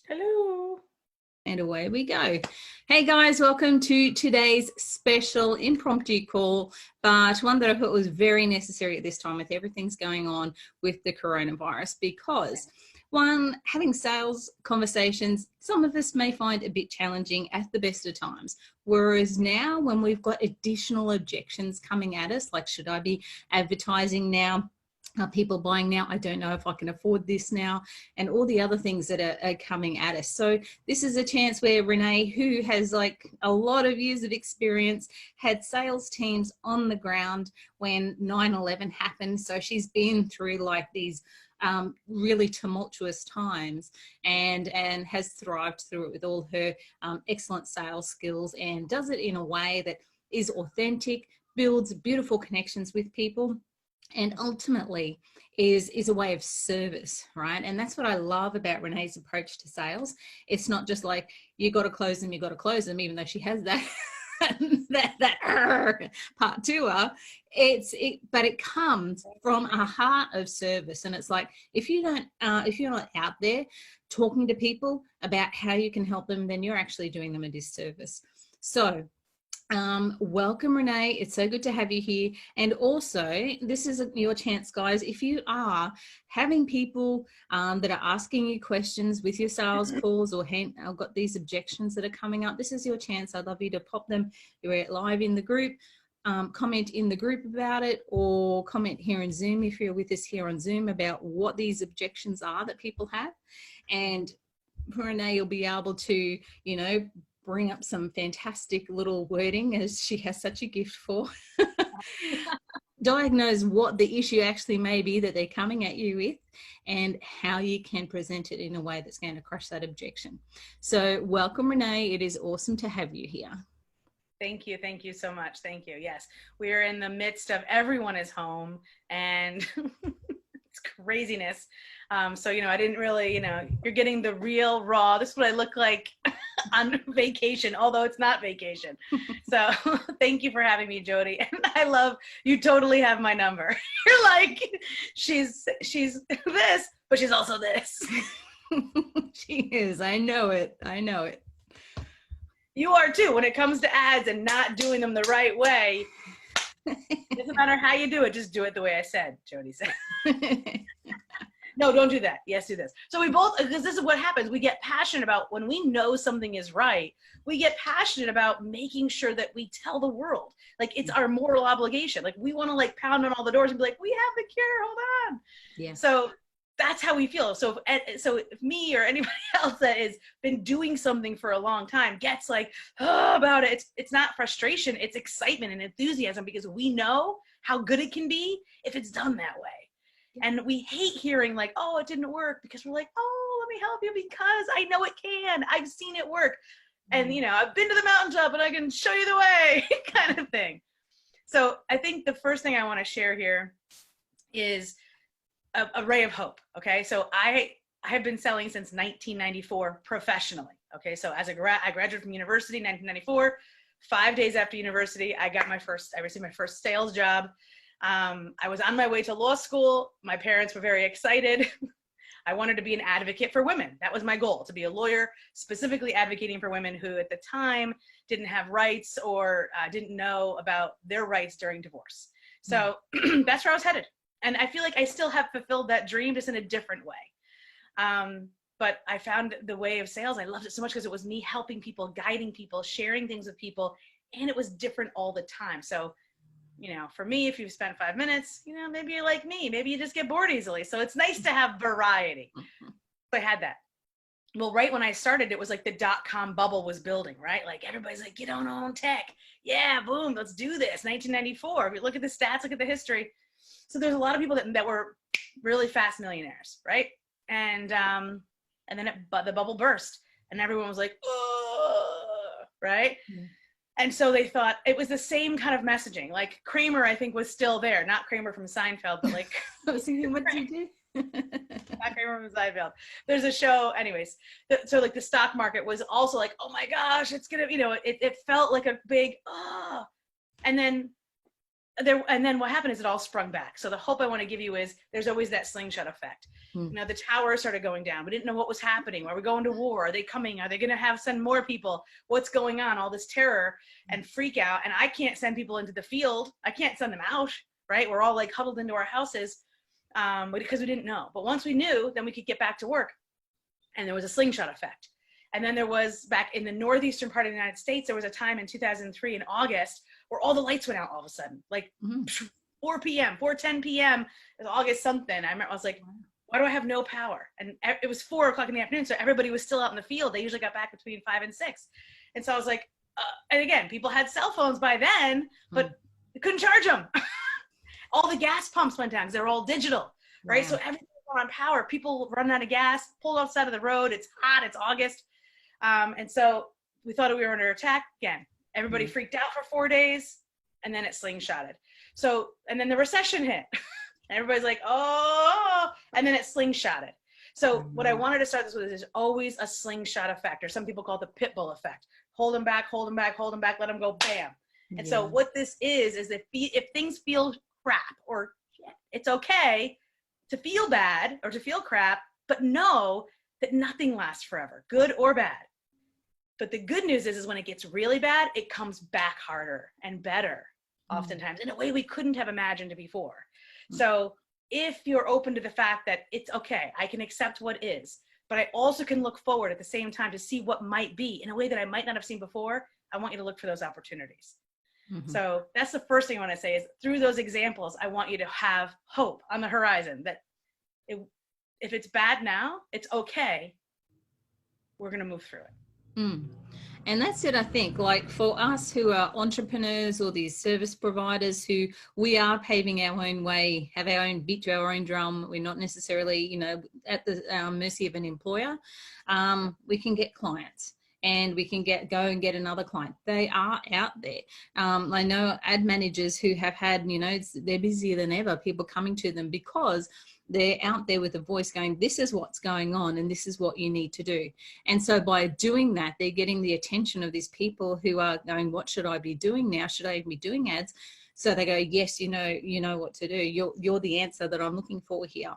Hello. And away we go. Hey guys, welcome to today's special impromptu call, but one that I thought was very necessary at this time with everything's going on with the coronavirus, because one, having sales conversations, some of us may find a bit challenging at the best of times. Whereas now when we've got additional objections coming at us, like should I be advertising now? Are people buying now? I don't know if I can afford this now, and all the other things that are coming at us. So this is a chance where Renee, who has like a lot of years of experience, had sales teams on the ground when 9/11 happened. So she's been through like these really tumultuous times and has thrived through it with all her excellent sales skills, and does it in a way that is authentic, builds beautiful connections with people, and ultimately is a way of service, right? And that's what I love about Renee's approach to sales. It's not just like you got to close them, even though she has that that part to her. But it comes from a heart of service, and it's like if you're not out there talking to people about how you can help them, then you're actually doing them a disservice. So welcome, Renee. It's so good to have you here. And also, this is your chance, guys. If you are having people that are asking you questions with your sales calls, or I've got these objections that are coming up, this is your chance. I'd love you to pop them. You're live in the group. Comment in the group about it, or comment here in Zoom if you're with us here on Zoom about what these objections are that people have. And Renee, you'll be able to, bring up some fantastic little wording, as she has such a gift for. Diagnose what the issue actually may be that they're coming at you with, and how you can present it in a way that's going to crush that objection. So welcome, Renee. It is awesome to have you here. Thank you. Thank you so much. Thank you. Yes, we are in the midst of everyone is home, and it's craziness. So, I didn't really, you're getting the real raw. This is what I look like on vacation, although it's not vacation. So thank you for having me, Jody. And I love, you totally have my number. You're like, she's this, but she's also this. She is. I know it. I know it. You are too. When it comes to ads and not doing them the right way, it doesn't matter how you do it, just do it the way I said, Jody said. No, don't do that. Yes, do this. So we both, because this is what happens. We get passionate about when we know something is right. We get passionate about making sure that we tell the world. Like, it's our moral obligation. Like, we want to like pound on all the doors and be like, we have the cure. Hold on. Yeah. So that's how we feel. So if me or anybody else that has been doing something for a long time gets like, about it, it's not frustration. It's excitement and enthusiasm, because we know how good it can be if it's done that way. And we hate hearing like, oh, it didn't work, because we're like, oh, let me help you because I know it can. I've seen it work. And, I've been to the mountaintop and I can show you the way kind of thing. So I think the first thing I want to share here is a ray of hope. Okay. So I have been selling since 1994 professionally. Okay. So as I graduated from university in 1994, 5 days after university, I received my first sales job. I was on my way to law school. My parents were very excited. I wanted to be an advocate for women. That was my goal, to be a lawyer specifically advocating for women who at the time didn't have rights, or didn't know about their rights during divorce. So that's where I was headed. And I feel like I still have fulfilled that dream, just in a different way. But I found the way of sales, I loved it so much because it was me helping people, guiding people, sharing things with people, and it was different all the time. So for me, if you've spent 5 minutes, maybe you're like me, maybe you just get bored easily. So it's nice to have variety. So I had that. Well, right when I started, it was like the .com bubble was building, right? Like everybody's like, get on tech. Yeah, boom, let's do this. 1994. If you look at the stats, look at the history. So there's a lot of people that were really fast millionaires, right? And then the bubble burst, and everyone was like, oh, right? Mm-hmm. And so they thought it was the same kind of messaging. Like Kramer, I think, was still there. Not Kramer from Seinfeld, but like, I was thinking, what did you do? Not Kramer from Seinfeld. There's a show, anyways. So like the stock market was also like, oh my gosh, it's gonna, it felt like a big, and then and then what happened is it all sprung back. So the hope I want to give you is there's always that slingshot effect. You know, the towers started going down. We didn't know what was happening. Are we going to war? Are they coming? Are they going to send more people? What's going on? All this terror and freak out. And I can't send people into the field. I can't send them out, right? We're all like huddled into our houses because we didn't know. But once we knew, then we could get back to work. And there was a slingshot effect. And then there was, back in the northeastern part of the United States, there was a time in 2003 in August where all the lights went out all of a sudden, like 4 p.m., 4:10 p.m. It was August something. I was like, why do I have no power? And it was 4 o'clock in the afternoon, so everybody was still out in the field. They usually got back between 5 and 6. And so I was like, and again, people had cell phones by then, but they couldn't charge them. All the gas pumps went down because they were all digital, right? So everything was on power. People running out of gas, pulled off the side of the road. It's hot, it's August. And so we thought we were under attack again. Everybody freaked out for 4 days, and then it slingshotted. So, and then the recession hit. Everybody's like, oh, and then it slingshotted. So what I wanted to start this with is there's always a slingshot effect, or some people call it the pit bull effect. Hold them back, hold them back, hold them back, let them go, bam. And so what this is that if things feel crap, or it's okay to feel bad or to feel crap, but know that nothing lasts forever, good or bad. But the good news is when it gets really bad, it comes back harder and better, oftentimes, in a way we couldn't have imagined before. So if you're open to the fact that it's okay, I can accept what is, but I also can look forward at the same time to see what might be in a way that I might not have seen before, I want you to look for those opportunities. So that's the first thing I want to say is through those examples, I want you to have hope on the horizon that if it's bad now, it's okay. We're going to move through it. And that's it, I think, like for us who are entrepreneurs or these service providers who we are paving our own way, have our own beat to our own drum. We're not necessarily, you know, at the mercy of an employer. We can get clients. And we can go and get another client. They are out there. I know ad managers who have had, you know, they're busier than ever, people coming to them because they're out there with a voice going, this is what's going on and this is what you need to do. And so by doing that, they're getting the attention of these people who are going, what should I be doing now? Should I be doing ads? So they go, yes, you know what to do. You're the answer that I'm looking for here.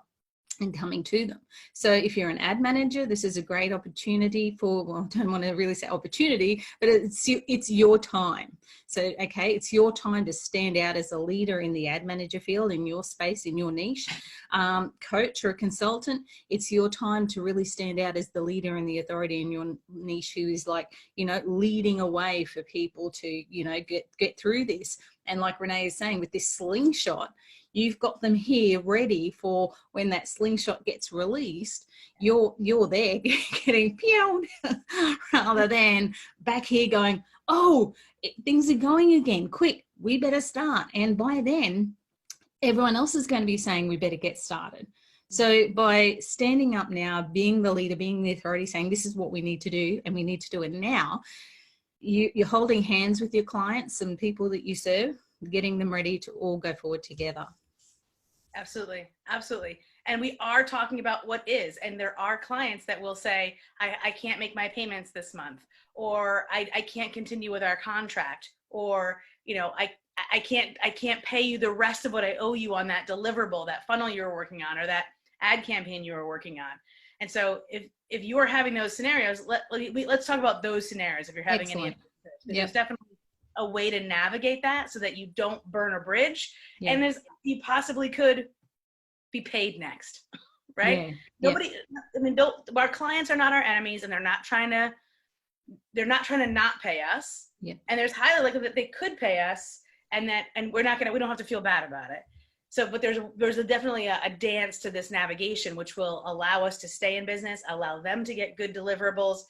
And coming to them. So if you're an ad manager, this is a great opportunity for, well, I don't want to really say opportunity, but it's your time. So, okay, it's your time to stand out as a leader in the ad manager field, in your space, in your niche. Coach or consultant, it's your time to really stand out as the leader and the authority in your niche who is like, you know, leading a way for people to, you know, get through this. And like Renee is saying, with this slingshot, you've got them here ready for when that slingshot gets released. You're there getting pew rather than back here going, oh, things are going again. Quick, we better start. And by then, everyone else is going to be saying we better get started. So by standing up now, being the leader, being the authority, saying this is what we need to do and we need to do it now, you're holding hands with your clients and people that you serve, getting them ready to all go forward together. Absolutely. Absolutely. And we are talking about what is, and there are clients that will say, I can't make my payments this month, or I can't continue with our contract, or, you know, I can't pay you the rest of what I owe you on that deliverable, that funnel you were working on, or that ad campaign you were working on. And so if you are having those scenarios, let's talk about those scenarios. If you're having any, there's definitely a way to navigate that so that you don't burn a bridge. And you possibly could be paid next, right? Nobody, I mean, our clients are not our enemies, and they're not trying to not pay us. And there's highly likely that they could pay us, and we don't have to feel bad about it. So, but there's definitely a dance to this navigation, which will allow us to stay in business, allow them to get good deliverables,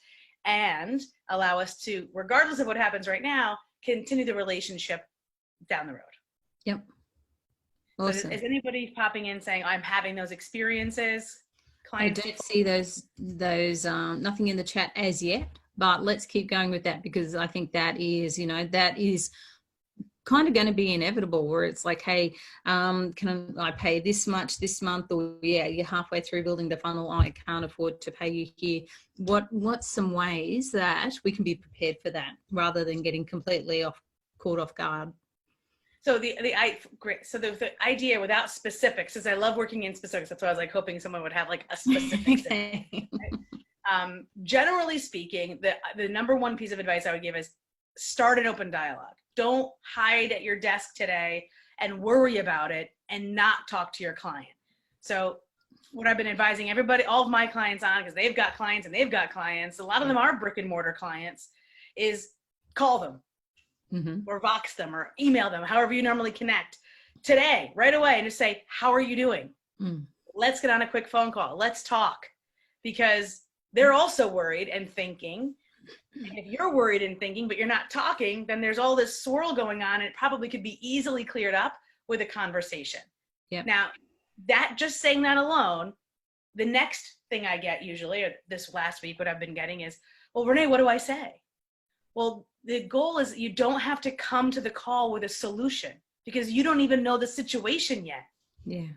and allow us to, regardless of what happens right now, continue the relationship down the road. Yep. Awesome. So is anybody popping in saying, I'm having those experiences? Clients? I don't see those nothing in the chat as yet, but let's keep going with that, because I think that is kind of going to be inevitable, where it's like, hey, can I pay this much this month? Or you're halfway through building the funnel, I can't afford to pay you here. What's some ways that we can be prepared for that rather than getting completely caught off guard? So the idea without specifics, is I love working in specifics. That's why I was like hoping someone would have like a specific. Okay. Generally speaking, the number one piece of advice I would give is start an open dialogue. Don't hide at your desk today and worry about it and not talk to your client. So what I've been advising everybody, all of my clients on, because they've got clients and they've got clients, a lot of them are brick and mortar clients, is call them. Or Vox them or email them, however you normally connect today, right away, and just say, how are you doing? Let's get on a quick phone call. Let's talk, because they're also worried and thinking. And if you're worried and thinking, but you're not talking, then there's all this swirl going on, and it probably could be easily cleared up with a conversation. Now, that just saying that alone, the next thing I get usually, or this last week, what I've been getting is, well, Renee, what do I say? Well, the goal is you don't have to come to the call with a solution, because you don't even know the situation yet. Yeah.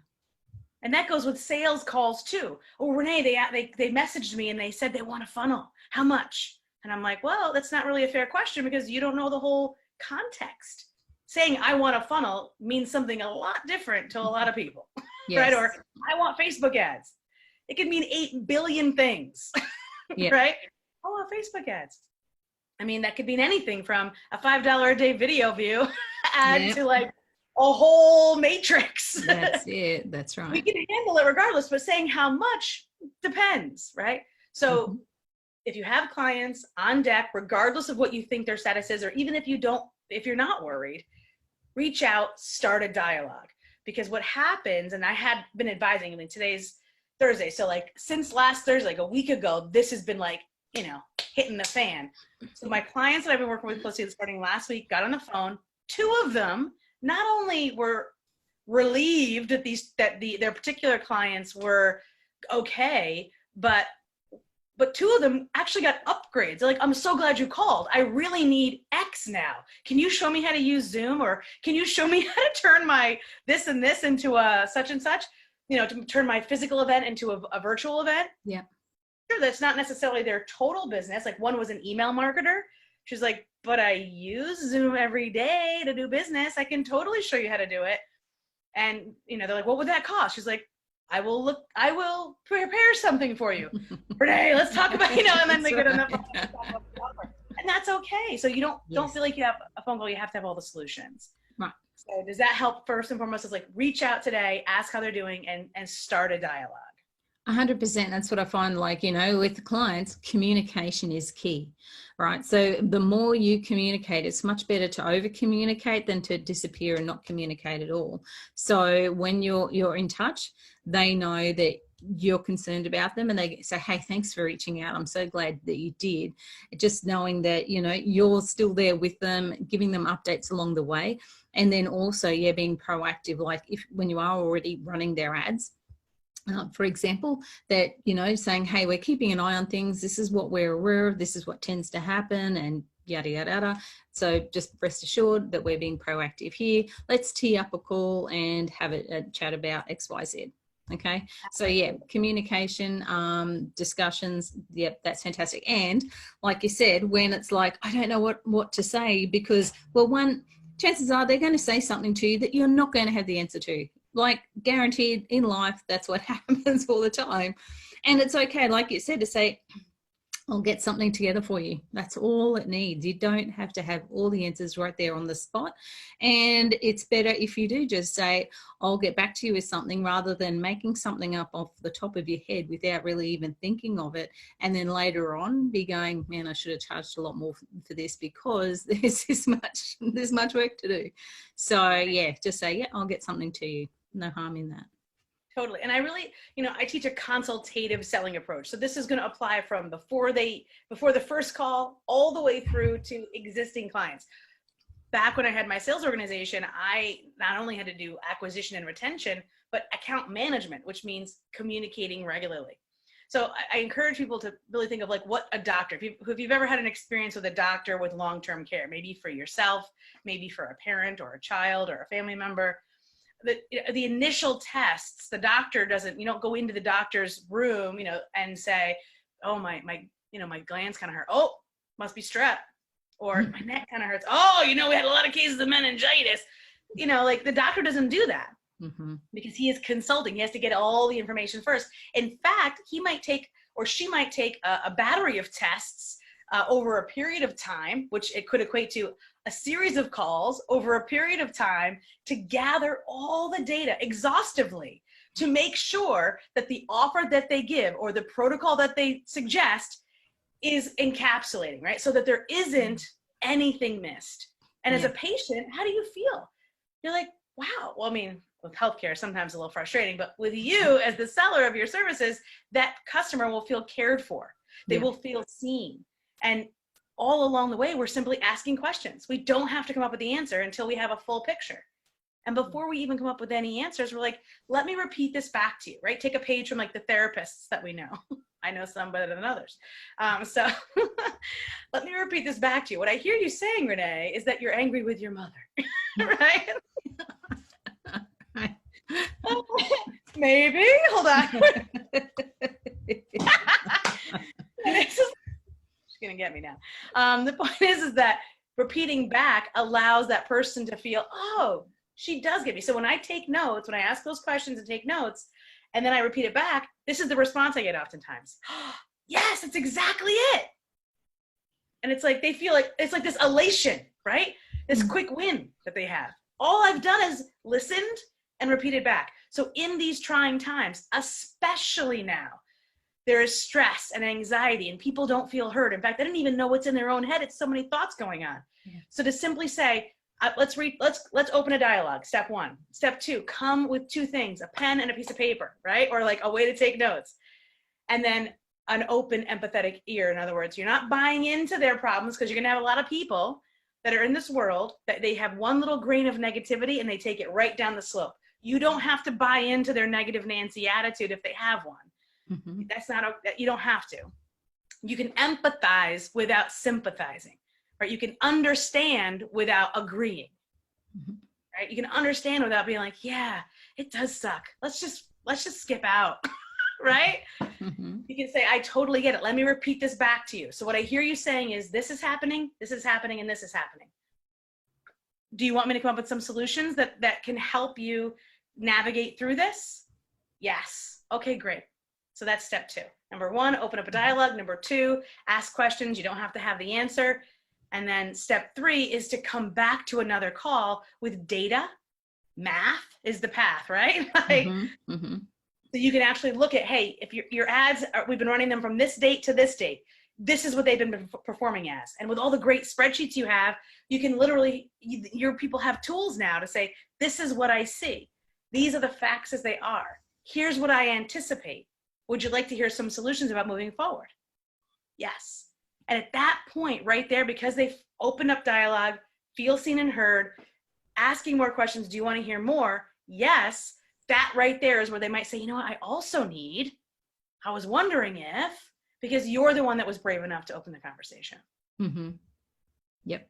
And that goes with sales calls too. Oh, Renee, they messaged me and they said they want a funnel. How much? And I'm like, well, that's not really a fair question, because you don't know the whole context. Saying I want a funnel means something a lot different to a lot of people, right? Or I want Facebook ads. It could mean 8 billion things, right? I want Facebook ads. I mean, that could mean anything from a $5 a day video view ad to like a whole matrix. That's it. That's right. We can handle it regardless, but saying how much depends, right? So if you have clients on deck, regardless of what you think their status is, or even if you're not worried, reach out, start a dialogue. Because what happens, and I had been advising, I mean, today's Thursday. So like since last Thursday, like a week ago, this has been like, hitting the fan. So my clients that I've been working with closely starting last week got on the phone. 2 of them not only were relieved that their particular clients were okay, but 2 of them actually got upgrades. They're like, I'm so glad you called. I really need X now. Can you show me how to use Zoom? Or can you show me how to turn my this and this into a such and such, to turn my physical event into a virtual event? Yeah. Sure, that's not necessarily their total business. Like one was an email marketer. She's like, but I use Zoom every day to do business. I can totally show you how to do it. And, they're like, what would that cost? She's like, I will prepare something for you. Renee, let's talk about, and then they get on the phone. And that's okay. So you don't feel like you have a phone call. You have to have all the solutions. Right. So does that help? First and foremost is like, reach out today, ask how they're doing, and start a dialogue. 100%. That's what I find, like, with the clients, communication is key, right? So the more you communicate, it's much better to over communicate than to disappear and not communicate at all. So when you're in touch, they know that you're concerned about them, and they say, hey, thanks for reaching out. I'm so glad that you did. Just knowing that, you're still there with them, giving them updates along the way. And then also, being proactive, like when you are already running their ads, for example, that, saying, hey, we're keeping an eye on things. This is what we're aware of. This is what tends to happen, and yada, yada, yada. So just rest assured that we're being proactive here. Let's tee up a call and have a chat about X, Y, Z. Okay. So communication, discussions. Yep. That's fantastic. And like you said, when it's like, I don't know what to say, because, well, chances are they're going to say something to you that you're not going to have the answer to. Like, guaranteed in life, that's what happens all the time. And it's okay, like you said, to say, I'll get something together for you. That's all it needs. You don't have to have all the answers right there on the spot. And it's better if you do just say, I'll get back to you with something, rather than making something up off the top of your head without really even thinking of it. And then later on be going, man, I should have charged a lot more for this, because there's much work to do. So just say, I'll get something to you. No harm in that. Totally. And I really, I teach a consultative selling approach. So this is going to apply from before the first call all the way through to existing clients. Back when I had my sales organization, I not only had to do acquisition and retention, but account management, which means communicating regularly. So I encourage people to really think of like what a doctor, if you've ever had an experience with a doctor with long-term care, maybe for yourself, maybe for a parent or a child or a family member. The initial tests, the doctor doesn't, you don't go into the doctor's room, and say, oh, my glands kind of hurt. Oh, must be strep. Or my neck kind of hurts. Oh, we had a lot of cases of meningitis. like the doctor doesn't do that Mm-hmm. because he is consulting. He has to get all the information first. In fact, he might take, or she might take a battery of tests over a period of time, which it could equate to a series of calls over a period of time to gather all the data exhaustively to make sure that the offer that they give or the protocol that they suggest is encapsulating, right? So that there isn't anything missed. And as a patient, how do you feel? You're like, wow. Well, I mean, with healthcare, sometimes a little frustrating, but with you as the seller of your services, that customer will feel cared for. They will feel seen. And all along the way, we're simply asking questions. We don't have to come up with the answer until we have a full picture. And before we even come up with any answers, we're like, let me repeat this back to you, right? Take a page from like the therapists that we know. I know some better than others. So let me repeat this back to you. What I hear you saying, Renee, is that you're angry with your mother, right? Maybe, hold on. This is gonna get me now. The point is that repeating back allows that person to feel, oh, she does get me. So when I take notes, when I ask those questions and take notes, and then I repeat it back, this is the response I get oftentimes. Yes, that's exactly it. And it's like they feel like it's like this elation, right? This quick win that they have. All I've done is listened and repeated back. So in these trying times, especially now, there is stress and anxiety and people don't feel heard. In fact, they don't even know what's in their own head. It's so many thoughts going on. Yeah. So to simply say, let's open a dialogue. Step 1. Step 2, come with 2 things, a pen and a piece of paper, right? Or like a way to take notes. And then an open, empathetic ear. In other words, you're not buying into their problems because you're gonna have a lot of people that are in this world that they have one little grain of negativity and they take it right down the slope. You don't have to buy into their negative Nancy attitude if they have one. Mm-hmm. That's not, you don't have to. You can empathize without sympathizing, right? You can understand without agreeing, right? You can understand without being like, yeah, it does suck. Let's just skip out, right? Mm-hmm. You can say, I totally get it. Let me repeat this back to you. So what I hear you saying is this is happening, and this is happening. Do you want me to come up with some solutions that can help you navigate through this? Yes. Okay, great. So that's step 2. Number 1, open up a dialogue. Number 2, ask questions. You don't have to have the answer. And then step 3 is to come back to another call with data. Math is the path, right? Like, so you can actually look at, hey, if your ads, we've been running them from this date to this date. This is what they've been performing as. And with all the great spreadsheets you have, you can literally, your people have tools now to say, this is what I see. These are the facts as they are. Here's what I anticipate. Would you like to hear some solutions about moving forward? Yes. And at that point right there, because they've opened up dialogue, feel seen and heard, asking more questions, do you want to hear more? Yes. That right there is where they might say, you know what, I was wondering if, because you're the one that was brave enough to open the conversation. Mm-hmm. Yep.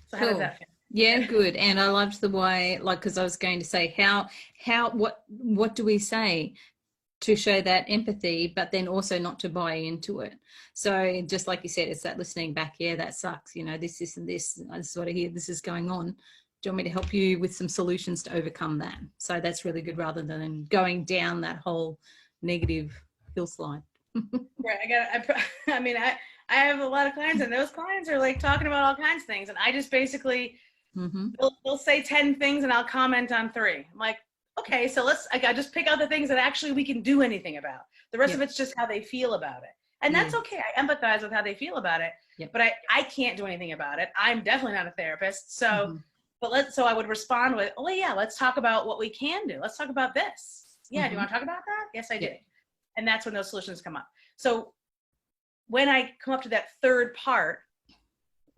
So how does that feel? Yeah, good. And I loved the way, like, because I was going to say, what do we say to show that empathy, but then also not to buy into it? So just like you said, it's that listening back. Yeah, that sucks. You know, this and this. I just sort of hear this is going on. Do you want me to help you with some solutions to overcome that? So that's really good, rather than going down that whole negative hillside. Right. I have a lot of clients, and those clients are like talking about all kinds of things, and I just basically they'll say 10 things and I'll comment on 3. I'm like, okay, so I just pick out the things that actually we can do anything about. The rest of it's just how they feel about it. And that's okay. I empathize with how they feel about it, but I can't do anything about it. I'm definitely not a therapist. So, so I would respond with, oh yeah, let's talk about what we can do. Let's talk about this. Yeah. Do you want to talk about that? Yes, I do. And that's when those solutions come up. So when I come up to that 3rd part,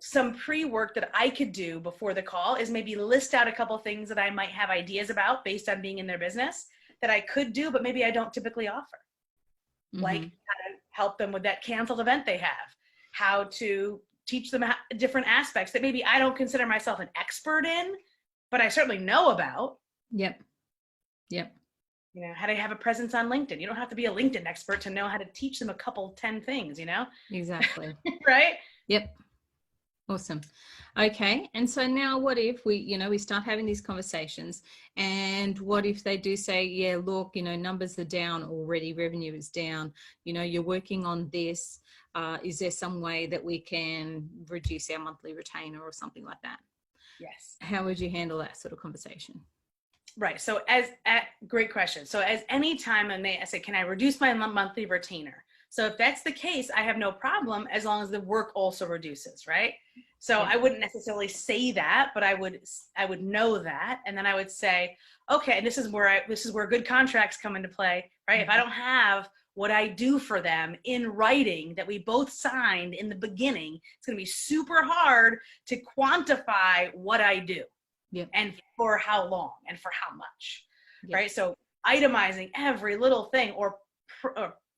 some pre-work that I could do before the call is maybe list out a couple things that I might have ideas about based on being in their business that I could do, but maybe I don't typically offer. Like how to help them with that canceled event they have, how to teach them different aspects that maybe I don't consider myself an expert in, but I certainly know about. Yep. You know, how to have a presence on LinkedIn. You don't have to be a LinkedIn expert to know how to teach them a couple 10 things, you know? Exactly. Right? Yep. Awesome. Okay. And so now what if we start having these conversations, and what if they do say, yeah, look, numbers are down already, revenue is down, you're working on this. Is there some way that we can reduce our monthly retainer or something like that? Yes. How would you handle that sort of conversation? Right. So great question. So as any time I say, can I reduce my monthly retainer? So if that's the case, I have no problem as long as the work also reduces, right? So Yeah. I wouldn't necessarily say that, but I would know that. And then I would say, okay, and this is where good contracts come into play, right? If I don't have what I do for them in writing that we both signed in the beginning, it's going to be super hard to quantify what I do. Yep. And for how long and for how much, Yep. right? So itemizing every little thing or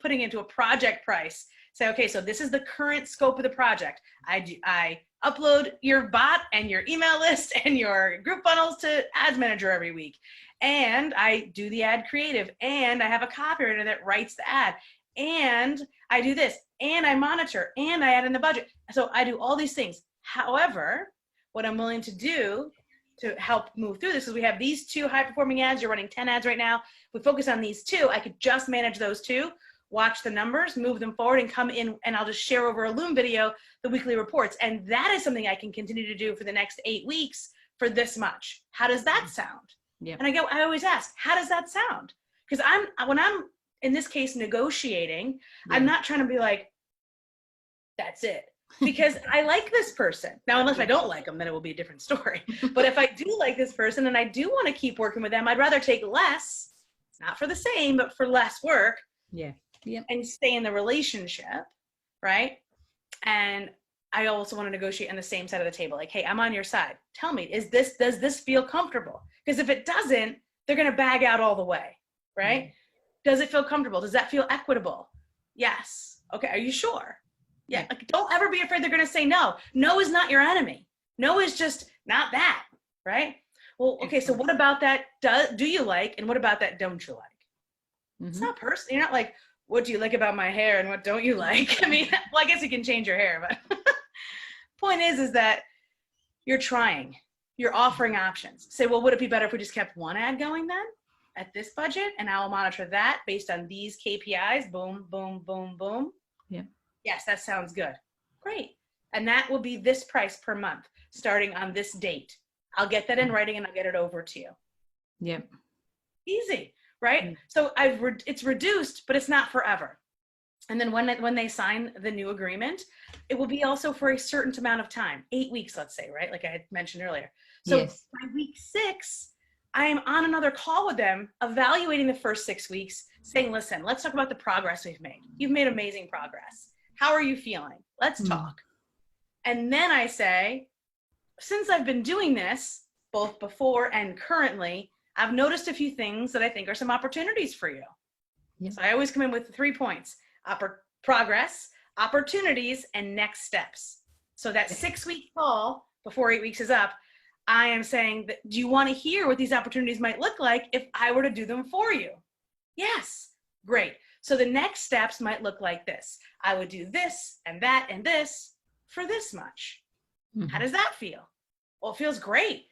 putting into a project price. Say, okay, so this is the current scope of the project. I upload your bot and your email list and your group funnels to Ads Manager every week. And I do the ad creative, and I have a copywriter that writes the ad, and I do this, and I monitor, and I add in the budget. So I do all these things. However, what I'm willing to do to help move through this is we have these 2 high performing ads. You're running 10 ads right now. If we focus on these 2, I could just manage those 2, watch the numbers, move them forward, and come in, and I'll just share over a Loom video the weekly reports. And that is something I can continue to do for the next 8 weeks for this much. How does that sound? Yep. And I always ask, how does that sound? Because when I'm in this case negotiating, yeah, I'm not trying to be like, that's it. Because I like this person. Now, unless I don't like them, then it will be a different story. But if I do like this person and I do want to keep working with them, I'd rather take less, not for the same, but for less work. Yeah. Yep. And stay in the relationship, right? And I also want to negotiate on the same side of the table. Like, hey, I'm on your side. Tell me, does this feel comfortable? Because if it doesn't, they're going to bag out all the way, right? Mm-hmm. Does it feel comfortable? Does that feel equitable? Yes. Okay. Are you sure? Yeah. Like, don't ever be afraid they're going to say no. No is not your enemy. No is just not that, right? Well, okay. So what about that do you like? And what about that don't you like? Mm-hmm. It's not personal. You're not like, what do you like about my hair and what don't you like? I mean, well, I guess you can change your hair, but point is that you're trying, you're offering options. Say, well, would it be better if we just kept one ad going then at this budget? And I will monitor that based on these KPIs. Boom, boom, boom, boom. Yeah. Yes, that sounds good. Great. And that will be this price per month starting on this date. I'll get that in writing and I'll get it over to you. Yep. Easy. Right? Mm-hmm. So it's reduced, but it's not forever. And then when they sign the new agreement, it will be also for a certain amount of time, 8 weeks, let's say, right? Like I had mentioned earlier. So yes, by week 6, I am on another call with them, evaluating the first 6 weeks, saying, listen, let's talk about the progress we've made. You've made amazing progress. How are you feeling? Let's talk. And then I say, since I've been doing this, both before and currently, I've noticed a few things that I think are some opportunities for you. Yep. So I always come in with 3 points: progress, opportunities, and next steps. So that 6-week call before 8 weeks is up, I am saying, that, do you want to hear what these opportunities might look like if I were to do them for you? Yes. Great. So the next steps might look like this. I would do this and that and this for this much. Mm-hmm. How does that feel? Well, it feels great.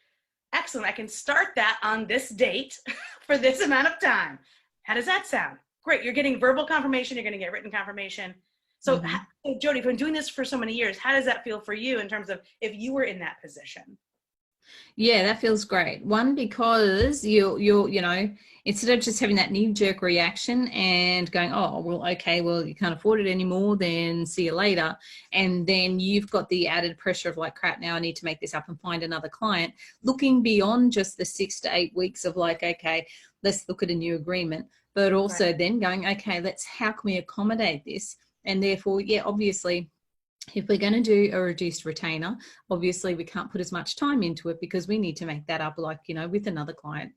Excellent. I can start that on this date for this amount of time. How does that sound? Great. You're getting verbal confirmation. You're going to get written confirmation. So, so Jody, if I'm doing this for so many years, how does that feel for you in terms of if you were in that position? Yeah, that feels great. One, because you know, instead of just having that knee-jerk reaction and going, oh, well, okay, well, you can't afford it anymore, then see you later. And then you've got the added pressure of like, crap, now I need to make this up and find another client. Looking beyond just the 6 to 8 weeks of like, okay, let's look at a new agreement. But also then going, okay, how can we accommodate this? And therefore, yeah, obviously, if we're going to do a reduced retainer, obviously we can't put as much time into it because we need to make that up, like, you know, with another client.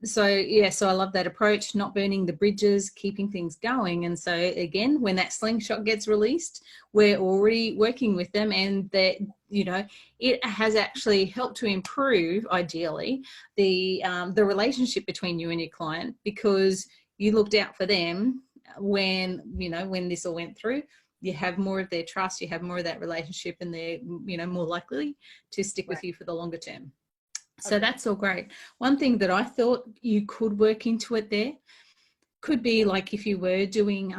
So I love that approach, not burning the bridges, keeping things going. And so again, when that slingshot gets released, we're already working with them, and that, you know, it has actually helped to improve, ideally, the relationship between you and your client, because you looked out for them when, you know, when this all went through. you have more of their trust, you have more of that relationship, and they're, you know, more likely to stick with you for the longer term. So that's all great. One thing that I thought you could work into it there could be like if you were doing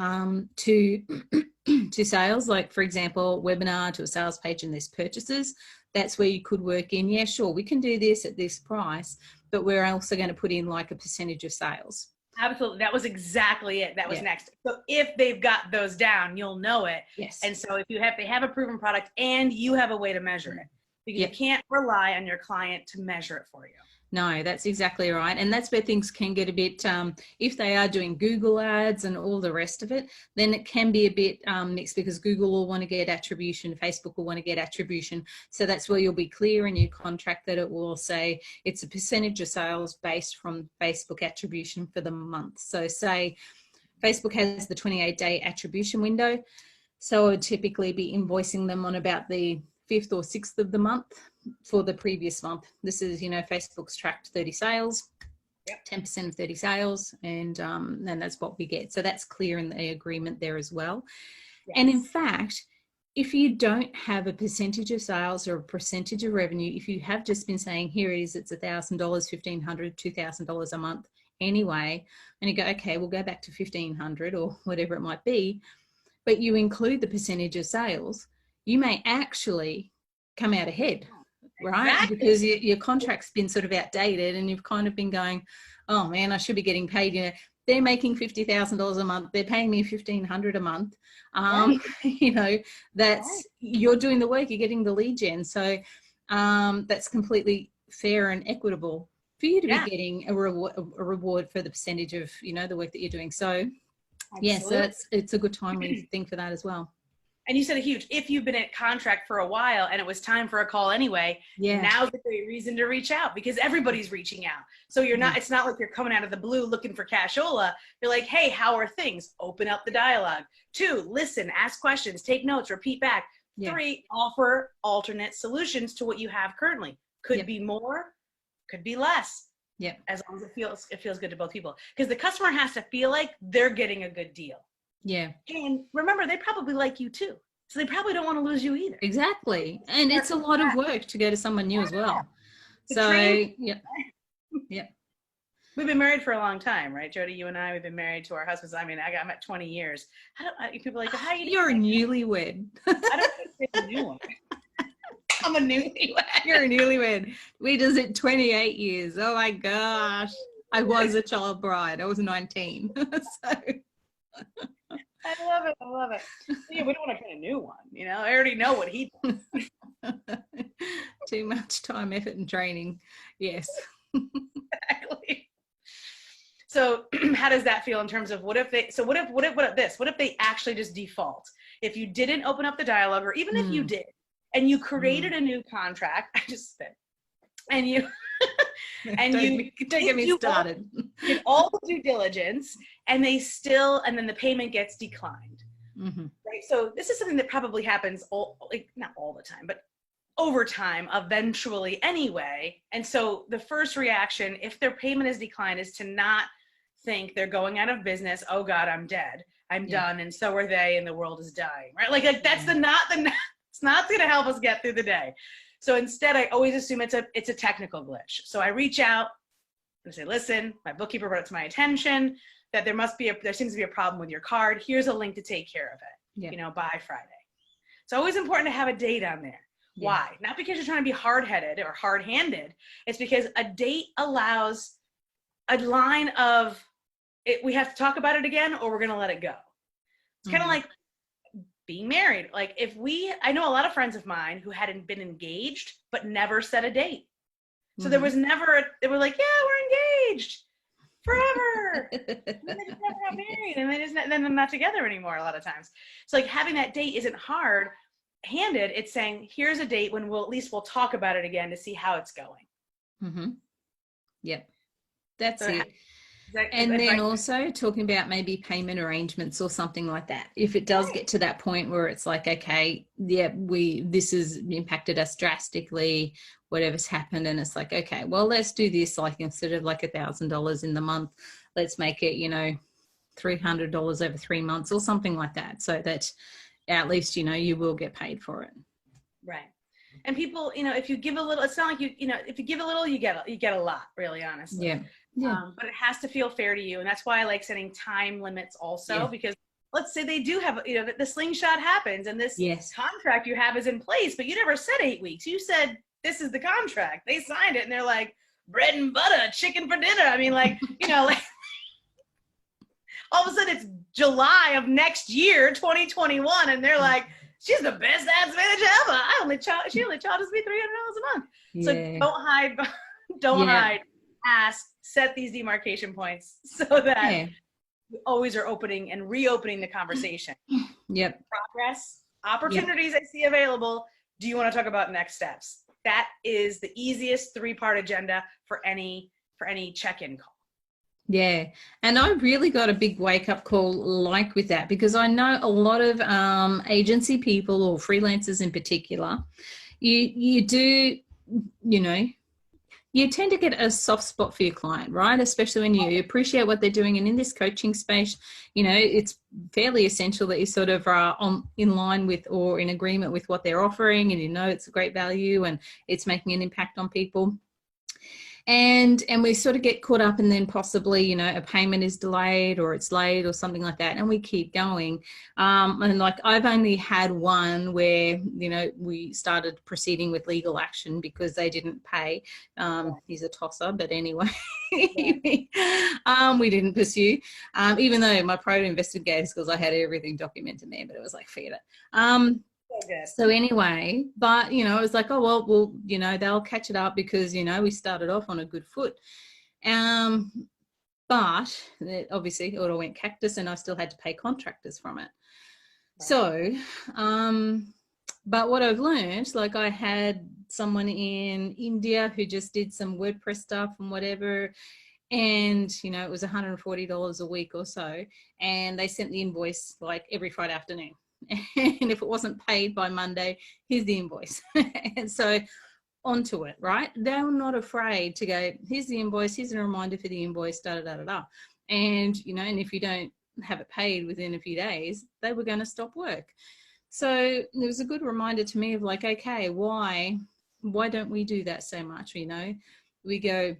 to sales, like for example, webinar to a sales page and there's purchases, that's where you could work in, yeah, sure, we can do this at this price, but we're also going to put in like a percentage of sales. Absolutely. That was exactly it. That was next. So if they've got those down, you'll know it. Yes. And so if they have a proven product and you have a way to measure it, because you can't rely on your client to measure it for you. No, that's exactly right. And that's where things can get a bit, if they are doing Google ads and all the rest of it, then it can be a bit mixed, because Google will want to get attribution, Facebook will want to get attribution. So that's where you'll be clear in your contract that it will say it's a percentage of sales based from Facebook attribution for the month. So say Facebook has the 28-day attribution window. So I would typically be invoicing them on about the 5th or 6th of the month for the previous month. This is, you know, Facebook's tracked 30 sales, 10% of 30 sales, and that's what we get. So that's clear in the agreement there as well. Yes. And in fact, if you don't have a percentage of sales or a percentage of revenue, if you have just been saying, here it is, it's $1,000, $1,500, $2,000 a month anyway, and you go, okay, we'll go back to 1,500 or whatever it might be, but you include the percentage of sales, you may actually come out ahead, right? Exactly. Because your contract's been sort of outdated and you've kind of been going, oh man, I should be getting paid. You know, they're making $50,000 a month. They're paying me $1,500 a month. You know, that's, you're doing the work, you're getting the lead gen. So that's completely fair and equitable for you to be getting a reward for the percentage of, you know, the work that you're doing. So so it's a good timely thing for that as well. And you said a huge, if you've been at contract for a while and it was time for a call anyway, now's a great reason to reach out, because everybody's reaching out. So you're not, it's not like you're coming out of the blue looking for cashola. You're like, hey, how are things? Open up the dialogue. 2, listen, ask questions, take notes, repeat back. 3, offer alternate solutions to what you have currently. Could be more, could be less. As long as it feels good to both people. Because the customer has to feel like they're getting a good deal. And remember, they probably like you too. So they probably don't want to lose you either. Exactly. And it's a lot of work to go to someone new as well. So, We've been married for a long time, right, Jody? You and I, we've been married to our husbands. I mean, I'm at 20 years. People are like, how you You're a newlywed. I don't think it's a new one. I'm a newlywed. You're a newlywed. We just hit 28 years. Oh my gosh. I was a child bride. I was 19. So... I love it. I love it. Yeah, we don't want to get a new one. You know, I already know what he does. Too much time, effort, and training. Yes. Exactly. So how does that feel in terms of what if they actually just default? If you didn't open up the dialogue, or even if you did, and you created a new contract, I just spit, and you don't get me started. Did all the due diligence, and then the payment gets declined. Right. So this is something that probably happens not all the time, but over time, eventually anyway. And so the first reaction, if their payment is declined, is to not think they're going out of business. Oh God, I'm dead. I'm done. And so are they, and the world is dying. Right. Like that's it's not going to help us get through the day. So instead, I always assume it's a technical glitch. So I reach out and say, listen, my bookkeeper brought it to my attention that there seems to be a problem with your card. Here's a link to take care of it, you know, by Friday. It's always important to have a date on there. Why? Not because you're trying to be hard-headed or hard-handed. It's because a date allows a line of, we have to talk about it again, or we're going to let it go. It's kind of like being married. Like I know a lot of friends of mine who hadn't been engaged, but never set a date. So there was never, they were like, yeah, we're engaged forever. And then they just never got married, and then they're not together anymore a lot of times. So like having that date isn't hard-handed. It's saying, here's a date when we'll talk about it again to see how it's going. Yep. That's it. And then also talking about maybe payment arrangements or something like that. If it does get to that point where it's like, okay, this has impacted us drastically, whatever's happened, and it's like, okay, well, let's do this, like instead of like $1,000 in the month, let's make it, you know, $300 over 3 months or something like that, so that at least, you know, you will get paid for it. Right. And people, you know, if you give a little, it's not like you know, if you give a little, you get a lot, really, honestly. Yeah. Yeah. But it has to feel fair to you. And that's why I like setting time limits also, because let's say they do have, you know, the slingshot happens and this contract you have is in place, but you never said 8 weeks. You said, this is the contract. They signed it and they're like, bread and butter, chicken for dinner. I mean, like, you know, like all of a sudden it's July of next year, 2021. And they're like, she's the best ads manager ever. She only charges me $300 a month. Yeah. So don't hide, don't hide, ask, set these demarcation points so that you always are opening and reopening the conversation. Yep. Progress, opportunities I see available. Do you want to talk about next steps? That is the easiest 3-part agenda for any check-in call. Yeah. And I really got a big wake-up call like with that, because I know a lot of agency people or freelancers in particular, you do, you know, you tend to get a soft spot for your client, right? Especially when you appreciate what they're doing. And in this coaching space, you know, it's fairly essential that you sort of are in line with or in agreement with what they're offering, and you know it's a great value and it's making an impact on people. And we sort of get caught up, and then possibly, you know, a payment is delayed or it's late or something like that, and we keep going. And like I've only had one where, you know, we started proceeding with legal action because they didn't pay. He's a tosser, but anyway, we didn't pursue. Even though my prior investigative skills, I had everything documented there, but it was like, forget it. So anyway, but, you know, it was like, oh, well, you know, they'll catch it up because, you know, we started off on a good foot. But obviously it all went cactus and I still had to pay contractors from it. So, but what I've learned, like I had someone in India who just did some WordPress stuff and whatever, and, you know, it was $140 a week or so. And they sent the invoice like every Friday afternoon. And if it wasn't paid by Monday, here's the invoice. And so onto it, right? They were not afraid to go, here's the invoice, here's a reminder for the invoice, da, da, da, da, da. And, you know, and if you don't have it paid within a few days, they were going to stop work. So it was a good reminder to me of like, okay, why don't we do that so much? You know, we go,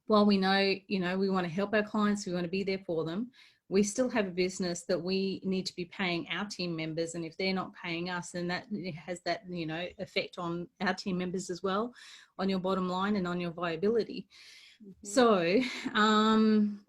well, we know, you know, we want to help our clients, we want to be there for them. We still have a business that we need to be paying our team members. And if they're not paying us, then that has that, you know, effect on our team members as well, on your bottom line and on your viability. Mm-hmm. So,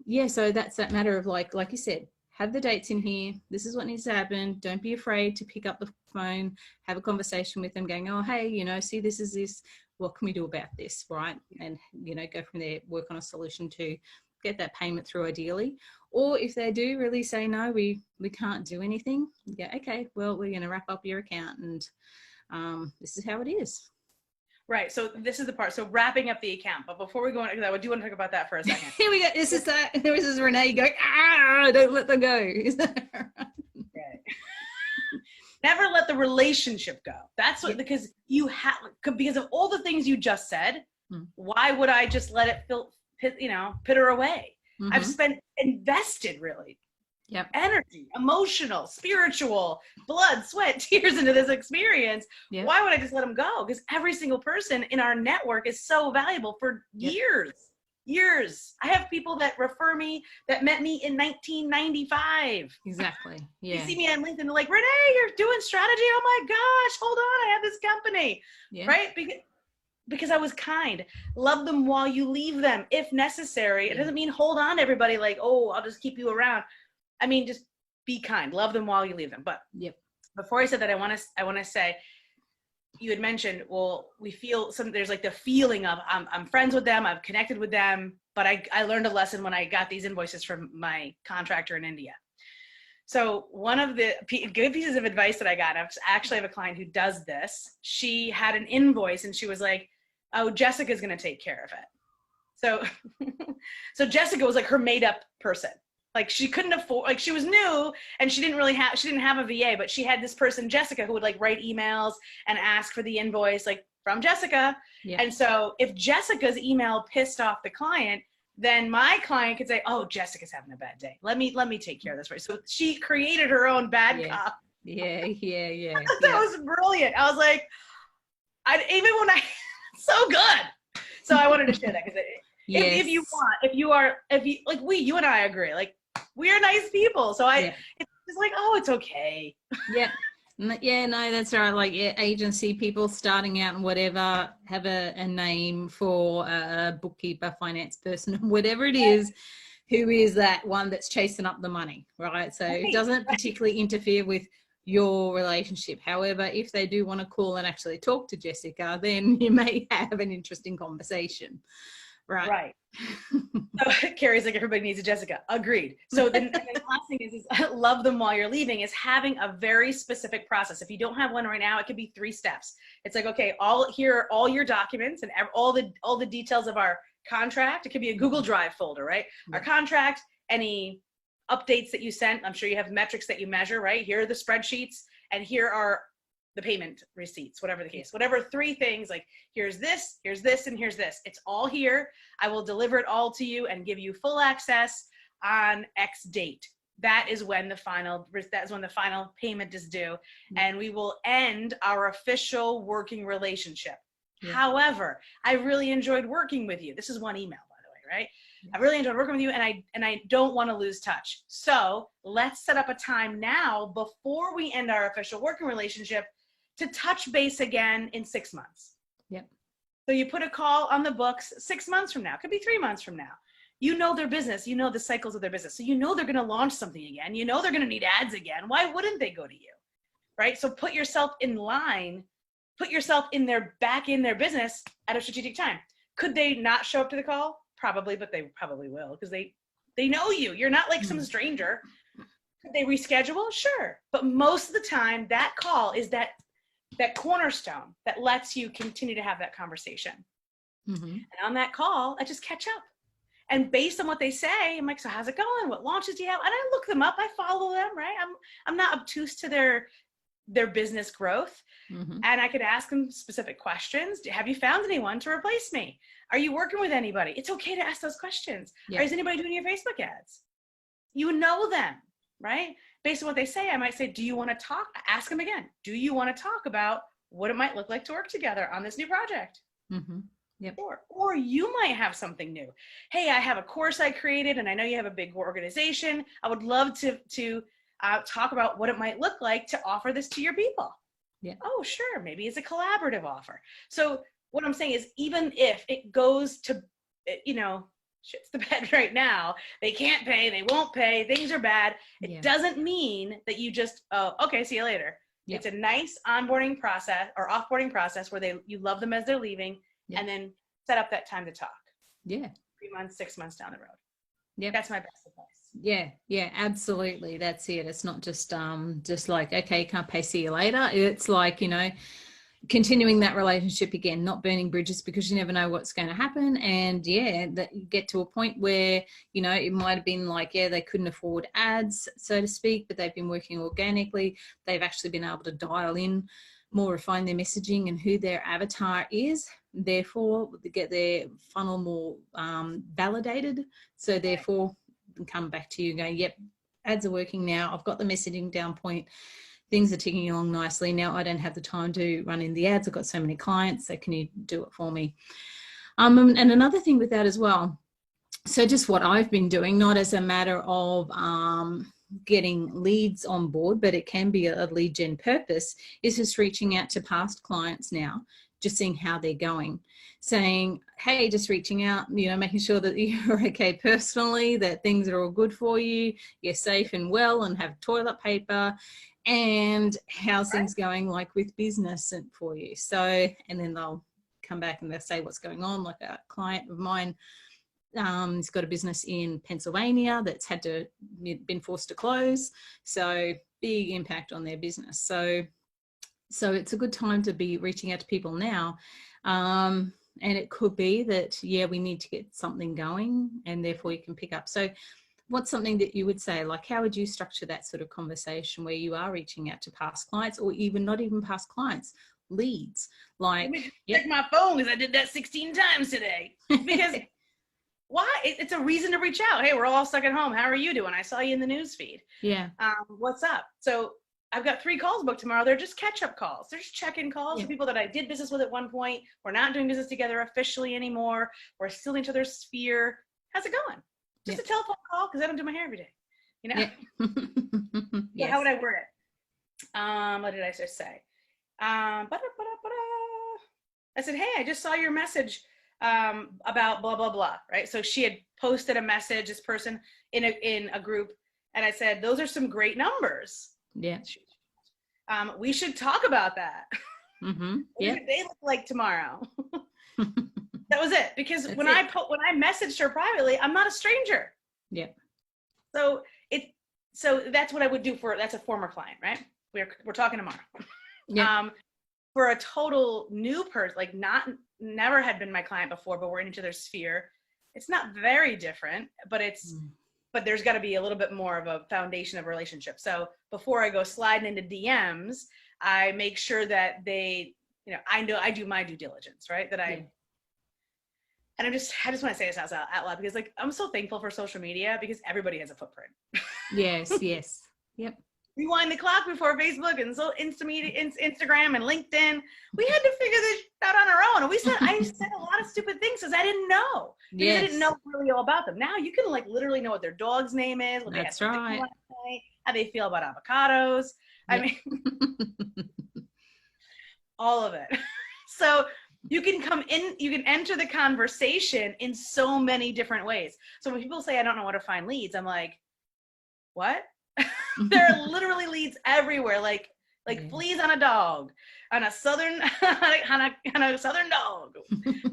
yeah, so that's that matter of like you said, have the dates in here. This is what needs to happen. Don't be afraid to pick up the phone, have a conversation with them going, oh, hey, you know, see, this is this. What can we do about this, right? And, you know, go from there, work on a solution to get that payment through ideally. Or if they do really say, no, we can't do anything, yeah, okay, well, we're going to wrap up your account and this is how it is. Right. So this is the part. So wrapping up the account. But before we go on, because I do want to talk about that for a second. Here we go. This is Renee going, don't let them go. Right. Never let the relationship go. That's what, because because of all the things you just said, why would I just let it pitter away? Mm-hmm. I've invested really energy, emotional, spiritual, blood, sweat, tears into this experience. Yep. Why would I just let them go? Because every single person in our network is so valuable for years. I have people that refer me that met me in 1995. Exactly. Yeah. They see me on LinkedIn. They're like, Renee, you're doing strategy. Oh my gosh, hold on. I have this company. Yeah. Right? Because I was kind. Love them while you leave them, if necessary. It doesn't mean hold on to everybody like, oh, I'll just keep you around. I mean, just be kind. Love them while you leave them. But before I said that, I want to say, you had mentioned, well, we feel there's like the feeling of I'm friends with them, I've connected with them, but I learned a lesson when I got these invoices from my contractor in India. So one of the good pieces of advice that I got, I actually have a client who does this. She had an invoice and she was like, oh, Jessica's going to take care of it. So Jessica was like her made up person. Like she couldn't afford, like she was new and she didn't have a VA, but she had this person, Jessica, who would like write emails and ask for the invoice, like from Jessica. Yeah. And so if Jessica's email pissed off the client, then my client could say, oh, Jessica's having a bad day. Let me take care of this. Right. So she created her own bad cop Yeah. That was brilliant. I was like, even when I, so good. So I wanted to share that because Yes. if you like you and I agree, like we're nice people. So it's just like, oh, it's okay. Yeah. Yeah, no, that's right. Like agency people starting out and whatever, have a name for a bookkeeper, finance person, whatever it is, who is that one that's chasing up the money, right? So it doesn't particularly interfere with your relationship. However, if they do want to call and actually talk to Jessica, then you may have an interesting conversation. Right. So Carrie's like, everybody needs a Jessica. Agreed. So then the last thing is love them while you're leaving, is having a very specific process. If you don't have one right now, it could be 3 steps. It's like, okay, here are all your documents and all the details of our contract. It could be a Google Drive folder, right? Our contract, any updates that you sent. I'm sure you have metrics that you measure, right? Here are the spreadsheets, and here are the payment receipts, whatever the case, whatever 3 things, like here's this, and here's this. It's all here. I will deliver it all to you and give you full access on X date. That is when the final payment is due, and we will end our official working relationship. However, I really enjoyed working with you. This is one email, by the way, right? I really enjoyed working with you, and I don't want to lose touch. So let's set up a time now before we end our official working relationship to touch base again in 6 months. Yep. So you put a call on the books 6 months from now. It could be 3 months from now. You know their business. You know the cycles of their business. So you know they're going to launch something again. You know they're going to need ads again. Why wouldn't they go to you? Right? So put yourself in line. Put yourself back in their business at a strategic time. Could they not show up to the call? Probably, but they probably will, because they know you. You're not like some stranger. Could they reschedule? Sure. But most of the time, that call is that cornerstone that lets you continue to have that conversation. And on that call, I just catch up. And based on what they say, I'm like, so how's it going? What launches do you have? And I look them up. I follow them, right? I'm not obtuse to their business growth. And I could ask them specific questions. Have you found anyone to replace me? Are you working with anybody? It's okay to ask those questions. Or is anybody doing your Facebook ads? You know them, right? Based on what they say, I might say, do you want to talk? Ask them again. Do you want to talk about what it might look like to work together on this new project? Or you might have something new. Hey, I have a course I created, and I know you have a big organization. I would love to talk about what it might look like to offer this to your people. Oh, sure. Maybe it's a collaborative offer. So what I'm saying is, even if it goes to, shit's the bed right now, they can't pay, they won't pay, things are bad, it doesn't mean that you just, okay, see you later. It's a nice onboarding process or offboarding process where you love them as they're leaving, and then set up that time to talk. 3 months, 6 months down the road. That's my best advice. Yeah, absolutely. That's it. It's not just like, okay, can't pay, see you later. It's like, continuing that relationship again, not burning bridges, because you never know what's going to happen. And that you get to a point where, it might have been like, they couldn't afford ads, so to speak, but they've been working organically. They've actually been able to dial in more, refine their messaging and who their avatar is, therefore get their funnel more validated. So therefore come back to you and go, yep, ads are working now. I've got the messaging down point. Things are ticking along nicely. Now I don't have the time to run in the ads. I've got so many clients. So can you do it for me? And another thing with that as well. So just what I've been doing, not as a matter of getting leads on board, but it can be a lead gen purpose, is just reaching out to past clients now, just seeing how they're going, saying, hey, just reaching out, making sure that you're okay personally, that things are all good for you, you're safe and well and have toilet paper, and how's things going like with business and for you. So, and then they'll come back and they'll say what's going on. Like a client of mine, he's got a business in Pennsylvania that's been forced to close. So big impact on their business. So it's a good time to be reaching out to people now. And it could be that, we need to get something going, and therefore you can pick up. So what's something that you would say, like, how would you structure that sort of conversation where you are reaching out to past clients, or even not even past clients, leads? Like, let me check my phone, because I did that 16 times today. Because why? It's a reason to reach out. Hey, we're all stuck at home. How are you doing? I saw you in the news feed. Yeah. What's up? So I've got 3 calls booked tomorrow. They're just catch-up calls. They're just check-in calls for people that I did business with at one point. We're not doing business together officially anymore. We're still in each other's sphere. How's it going? Just a telephone call, because I don't do my hair every day. You know? So how would I word it? What did I just say? I said, hey, I just saw your message about blah, blah, blah, right? So she had posted a message, this person in a group, and I said, those are some great numbers. Yeah. We should talk about that. Mm-hmm. What do they look like tomorrow? That was it. Because when I messaged her privately, I'm not a stranger. Yeah. So that's what I would do that's a former client, right? We're talking tomorrow. Yeah. For a total new person, like never had been my client before, but we're in each other's sphere. It's not very different, but but there's got to be a little bit more of a foundation of relationship. So before I go sliding into DMs, I make sure that they, I know I do my due diligence, right? And I just want to say this out loud, because like, I'm so thankful for social media, because everybody has a footprint. Yes. Yep. Rewind the clock before Facebook and so Instagram and LinkedIn. We had to figure this out on our own. And I said a lot of stupid things because I didn't know. Because I didn't know really all about them. Now you can like literally know what their dog's name is, what they had for dinner last night, how they feel about avocados. I mean, all of it. So you can you can enter the conversation in so many different ways. So when people say, I don't know how to find leads, I'm like, what? There are literally leads everywhere, like fleas on a dog, on a southern on a southern dog,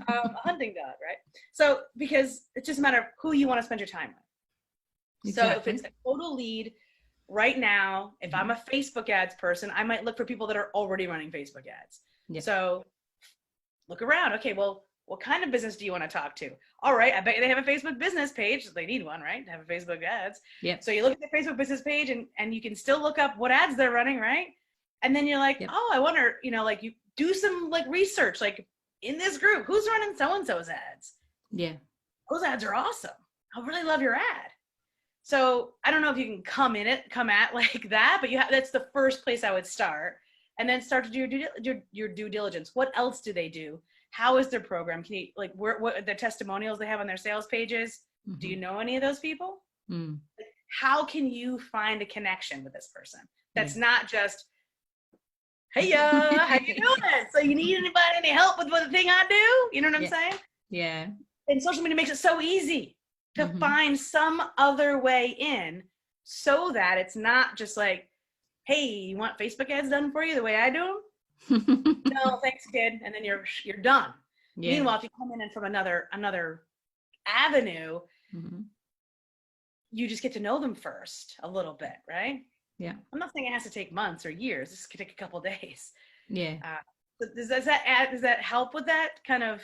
a hunting dog, right? So because it's just a matter of who you want to spend your time with. Exactly. So if it's a total lead right now, if I'm a Facebook ads person, I might look for people that are already running Facebook ads. So look around. Okay, well, what kind of business do you want to talk to? All right, I bet they have a Facebook business page. They need one, right? To have a Facebook ads. Yeah. So you look at the Facebook business page and you can still look up what ads they're running, right? And then you're like, oh, I wonder, like you do some like research, like in this group, who's running so-and-so's ads? Yeah. Those ads are awesome. I really love your ad. So I don't know if you can come at like that, but that's the first place I would start, and then start to do your due diligence. What else do they do? How is their program? Can you what the testimonials they have on their sales pages? Mm-hmm. Do you know any of those people? Mm. How can you find a connection with this person? That's not just, hey, how you doing? So you need any help with the thing I do? You know what I'm saying? Yeah. And social media makes it so easy to find some other way in, so that it's not just like, hey, you want Facebook ads done for you the way I do them? No, thanks, kid. And then you're done. Yeah. Meanwhile, if you come in from another avenue, you just get to know them first a little bit, right? Yeah. I'm not saying it has to take months or years. This could take a couple of days. Yeah. Does that help with that kind of?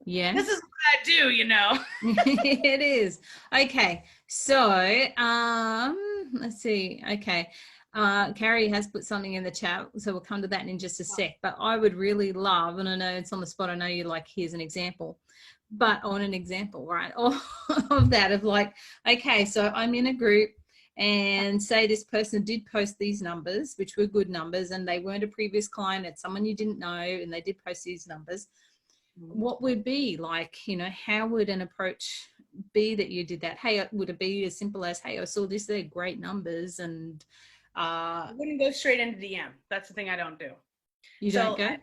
Yeah. This is what I do, It is. Okay. So, let's see. Okay. Carrie has put something in the chat, so we'll come to that in just a sec. But I would really love, and I know it's on the spot, I know you like, here's an example, but on an example, right, of that, of like, okay, so I'm in a group, and say this person did post these numbers, which were good numbers, and they weren't a previous client, it's someone you didn't know, and they did post these numbers. What would be like, how would an approach be that you did that? Hey, would it be as simple as, hey, I saw this, they're great numbers, and I wouldn't go straight into DM. That's the thing I don't do. You don't go?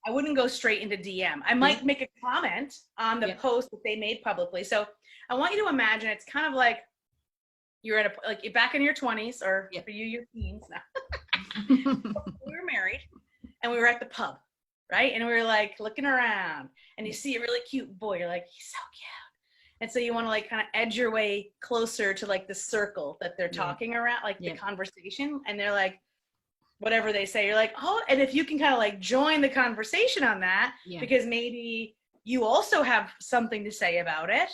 I wouldn't go straight into DM. I might make a comment on the post that they made publicly. So I want you to imagine it's kind of like you're you're back in your 20s, or for you, your teens now. We were married and we were at the pub, right? And we were like looking around, and you see a really cute boy. You're like, he's so cute. And so you want to like kind of edge your way closer to like the circle that they're talking around, like the conversation. And they're like, whatever they say, you're like, oh, and if you can kind of like join the conversation on that, because maybe you also have something to say about it.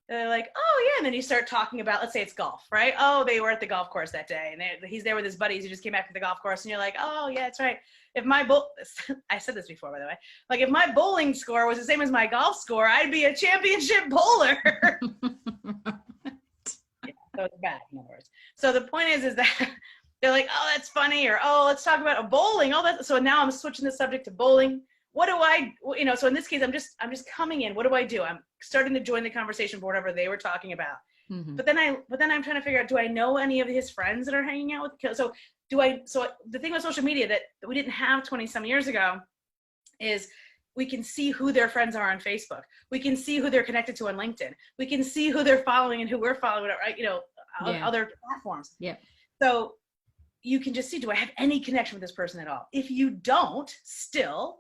They're like, oh yeah. And then you start talking about, let's say it's golf, right? Oh, they were at the golf course that day, and he's there with his buddies who just came back from the golf course. And you're like, oh yeah, that's right. If I said this before, by the way, like if my bowling score was the same as my golf score, I'd be a championship bowler. That was bad, in other words. So the point is that They're like, oh, that's funny, or oh, let's talk about bowling. Oh, that's so now I'm switching the subject to bowling. What do I, so in this case, I'm just coming in. What do? I'm starting to join the conversation for whatever they were talking about. Mm-hmm. But then I'm trying to figure out, do I know any of his friends that are hanging out with? So the thing with social media that we didn't have 20 some years ago is we can see who their friends are on Facebook. We can see who they're connected to on LinkedIn. We can see who they're following and who we're following, right? Other platforms. Yeah. So you can just see, do I have any connection with this person at all? If you don't still,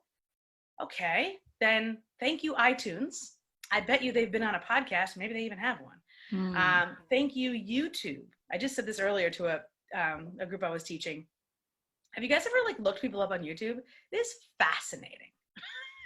okay, then thank you, iTunes. I bet you they've been on a podcast. Maybe they even have one. Thank you, YouTube. I just said this earlier to a group I was teaching. Have you guys ever looked people up on YouTube? It is fascinating.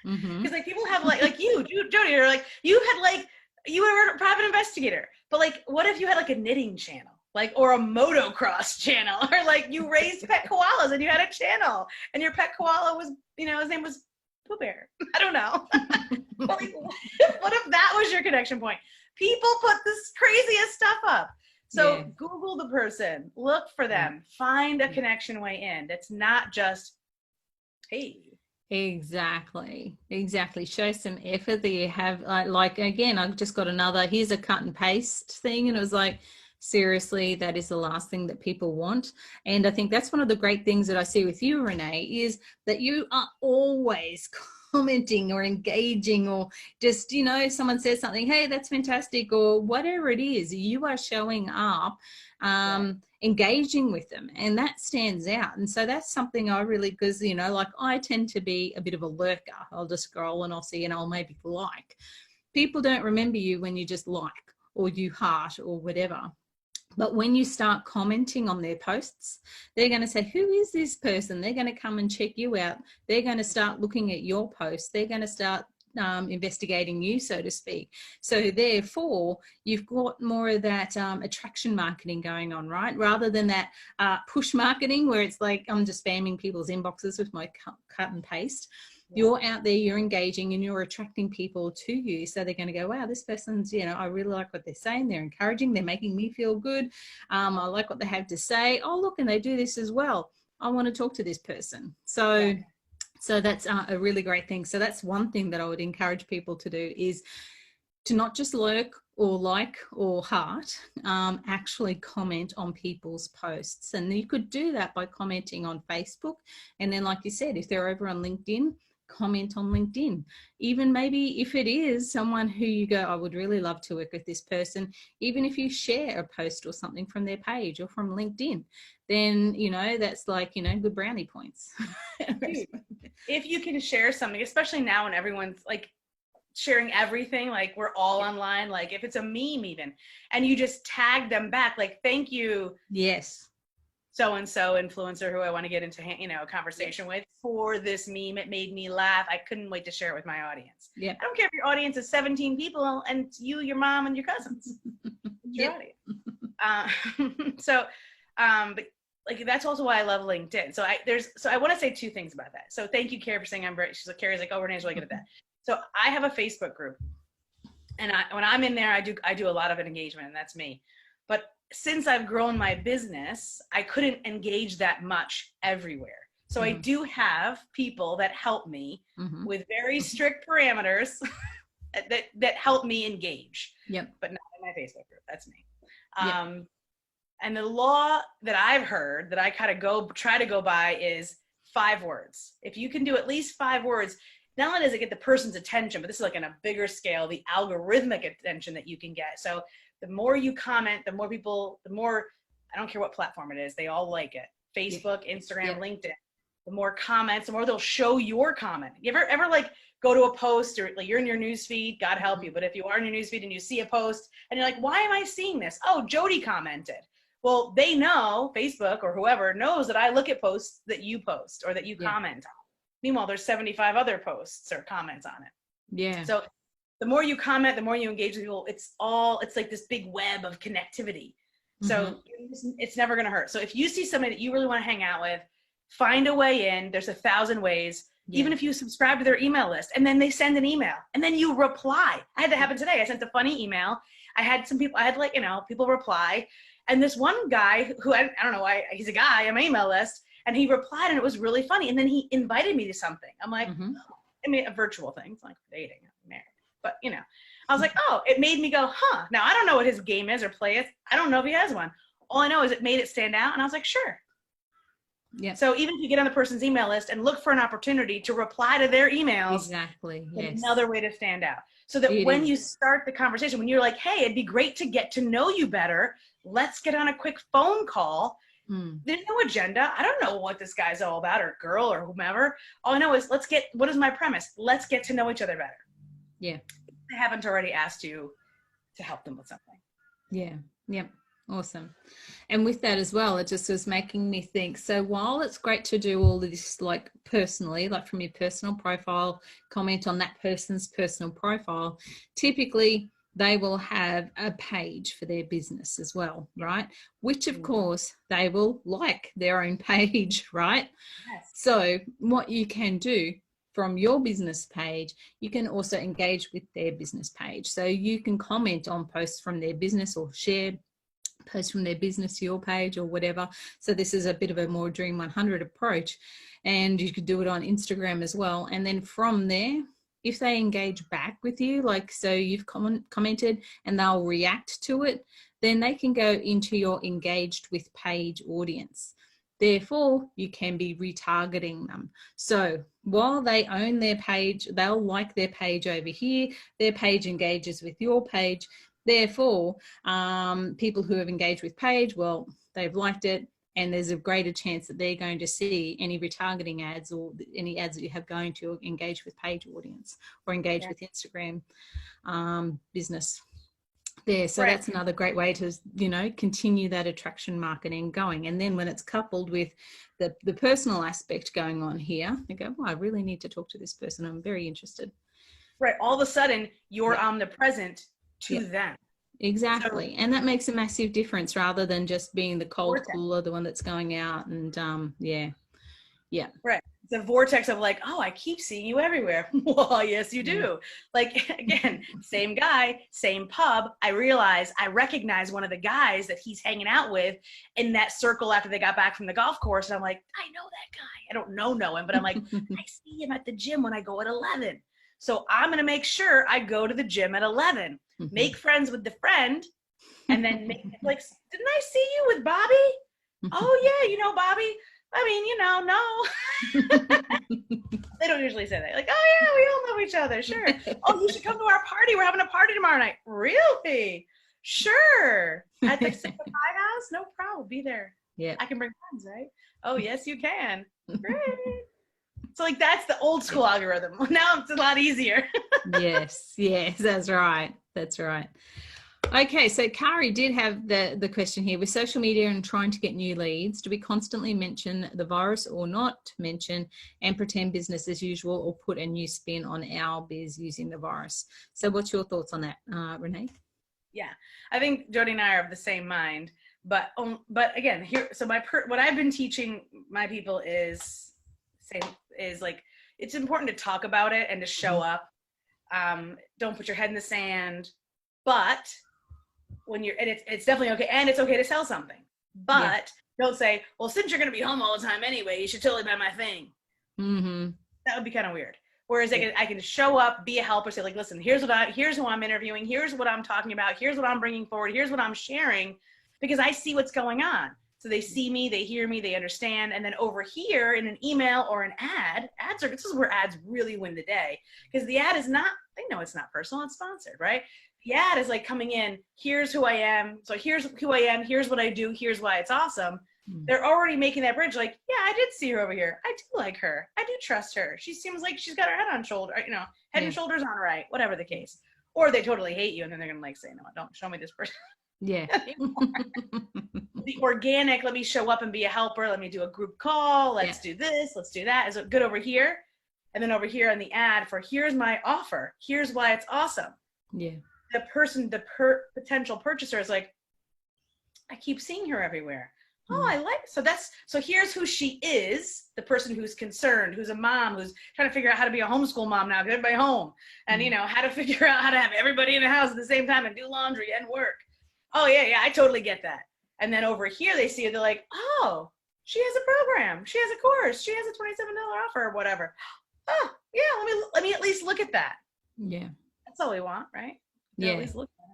Because people have like you, Jody, or you were a private investigator, but what if you had a knitting channel, or a motocross channel, or you raised pet koalas and you had a channel and your pet koala was, his name was Pooh Bear. I don't know. But what if that was your connection point? People put this craziest stuff up. So Google the person, look for them, find a connection way in. That's not just, hey. Exactly. Show some effort that you have. Again, I just got another, here's a cut and paste thing. And it was seriously, that is the last thing that people want. And I think that's one of the great things that I see with you, Renee, is that you are always commenting or engaging, or just, someone says something, hey, that's fantastic, or whatever it is, you are showing up, engaging with them, and that stands out. And so that's something I really, because I tend to be a bit of a lurker. I'll just scroll and I'll see and I'll maybe like. People don't remember you when you just like or you heart or whatever. But when you start commenting on their posts, they're going to say, who is this person? They're going to come and check you out. They're going to start looking at your posts. They're going to start investigating you, so to speak. So therefore, you've got more of that attraction marketing going on, right? Rather than that push marketing where it's I'm just spamming people's inboxes with my cut and paste. You're out there, you're engaging, and you're attracting people to you. So they're going to go, wow, this person's, I really like what they're saying. They're encouraging. They're making me feel good. I like what they have to say. Oh, look, and they do this as well. I want to talk to this person. So that's a really great thing. So that's one thing that I would encourage people to do, is to not just lurk or like or heart, actually comment on people's posts. And you could do that by commenting on Facebook. And then, like you said, if they're over on LinkedIn, comment on LinkedIn. Even maybe if it is someone who you go, I would really love to work with this person, even if you share a post or something from their page or from LinkedIn, then, that's good brownie points. If you can share something, especially now when everyone's sharing everything, we're all online, if it's a meme even, and you just tag them back, thank you. Yes. So-and-so influencer who I want to get into, a conversation with for this meme. It made me laugh. I couldn't wait to share it with my audience. Yeah. I don't care if your audience is 17 people and you, your mom, and your cousins. Your audience. But that's also why I love LinkedIn. So I want to say two things about that. So thank you, Carrie, for saying Carrie's oh, Renee's really good at that. So I have a Facebook group, and when I'm in there, I do a lot of engagement, and that's me. But since I've grown my business, I couldn't engage that much everywhere. So I do have people that help me with very strict parameters that help me engage. Yep. But not in my Facebook group. That's me. And the law that I've heard that I kind of try to go by is 5 words. If you can do at least 5 words, not only does it get the person's attention, but this is on a bigger scale, the algorithmic attention that you can get. So the more you comment, the more people, I don't care what platform it is, they all like it. Facebook, Instagram, LinkedIn. The more comments, the more they'll show your comment. You ever go to a post, or you're in your news feed, God help you, but if you are in your news feed and you see a post and you're why am I seeing this? Oh, Jody commented. Well, they know, Facebook or whoever knows that I look at posts that you post or that you comment on. Meanwhile, there's 75 other posts or comments on it. Yeah. So the more you comment, the more you engage with people, it's this big web of connectivity. So it's never going to hurt. So if you see somebody that you really want to hang out with, find a way in. There's 1,000 ways. Even if you subscribe to their email list, and then they send an email, and then you reply. I had that happen today. I sent a funny email. I had some people, I had like, people reply. And this one guy who, I don't know why, he's a guy on my email list, and he replied and it was really funny. And then he invited me to something. I'm like, I mean, a virtual thing. It's like dating, I'm married. But, I was like, oh, it made me go, huh. Now, I don't know what his game is or play is. I don't know if he has one. All I know is it made it stand out. And I was like, sure. Yeah. So even if you get on the person's email list and look for an opportunity to reply to their emails, exactly. Yes. Another way to stand out. So that when you start the conversation, when you're like, hey, it'd be great to get to know you better. Let's get on a quick phone call. There's no agenda. I don't know what this guy's all about, or girl, or whomever. All I know is what is my premise? Let's get to know each other better. Yeah. I haven't already asked you to help them with something. Yeah. Yep. Awesome. And with that as well, it just was making me think, so while it's great to do all of this like personally, like from your personal profile, comment on that person's personal profile, typically they will have a page for their business as well, right? Which of course they will like their own page, right? Yes. So what you can do from your business page, you can also engage with their business page. So you can comment on posts from their business or share post from their business to your page or whatever. So this is a bit of a more Dream 100 approach, and you could do it on Instagram as well. And then from there, if they engage back with you, like so you've commented and they'll react to it, then they can go into your engaged with page audience. Therefore, you can be retargeting them. So while they own their page, they'll like their page over here, their page engages with your page. Therefore, people who have engaged with page, well, they've liked it, and there's a greater chance that they're going to see any retargeting ads or any ads that you have going to engage with page audience or engage with Instagram business there. So that's another great way to, continue that attraction marketing going. And then when it's coupled with the personal aspect going on here, you go, I really need to talk to this person. I'm very interested. Right. All of a sudden, you're omnipresent to them. Exactly. So, and that makes a massive difference rather than just being the cold caller, the one that's going out and Right. The vortex of like, oh, I keep seeing you everywhere. Well, yes, you do. Like, again, same guy, same pub. I recognize one of the guys that he's hanging out with in that circle after they got back from the golf course. And I'm like, I know that guy. I don't know him, but I'm like, I see him at the gym when I go at 11. So I'm going to make sure I go to the gym at 11, make friends with the friend, and then like, didn't I see you with Bobby? Oh yeah, Bobby. I mean, no. They don't usually say that. Like, oh yeah, we all know each other. Sure. Oh, you should come to our party. We're having a party tomorrow night. Really? Sure. At the Pie House? No problem. Be there. Yeah. I can bring friends, right? Oh, yes, you can. Great. So like that's the old school algorithm. Now it's a lot easier. Yes, that's right. Okay, so Kari did have the question here. With social media and trying to get new leads, do we constantly mention the virus or not mention and pretend business as usual or put a new spin on our biz using the virus? So what's your thoughts on that, Renee? Yeah, I think Jody and I are of the same mind. But again, what I've been teaching my people is like, it's important to talk about it and to show up. Don't put your head in the sand, but when it's definitely okay. And it's okay to sell something, but don't say, well, since you're going to be home all the time anyway, you should totally buy my thing. That would be kind of weird. Whereas I can show up, be a helper, say like, listen, here's who I'm interviewing. Here's what I'm talking about. Here's what I'm bringing forward. Here's what I'm sharing, because I see what's going on. So they see me, they hear me, they understand. And then over here in an email or an ad, this is where ads really win the day, because the ad is they know it's not personal, it's sponsored, right? The ad is like coming in, here's who I am. So here's who I am. Here's what I do. Here's why it's awesome. They're already making that bridge. Like, yeah, I did see her over here. I do like her. I do trust her. She seems like she's got her head and shoulders on right, whatever the case. Or they totally hate you. And then they're going to like say, no, don't show me this person. Yeah. The organic, let me show up and be a helper. Let me do a group call. Let's do this. Let's do that. Is it good over here? And then over here on the ad for here's my offer. Here's why it's awesome. Yeah. The potential purchaser is like, I keep seeing her everywhere. Oh, I like, so here's who she is, the person who's concerned, who's a mom, who's trying to figure out how to be a homeschool mom now, get everybody home, and how to figure out how to have everybody in the house at the same time and do laundry and work. Oh yeah, I totally get that. And then over here they see it, they're like, oh, she has a program, she has a course, she has a $27 offer or whatever. Oh yeah, let me at least look at that. Yeah. That's all we want, right? Yeah. At least look at it.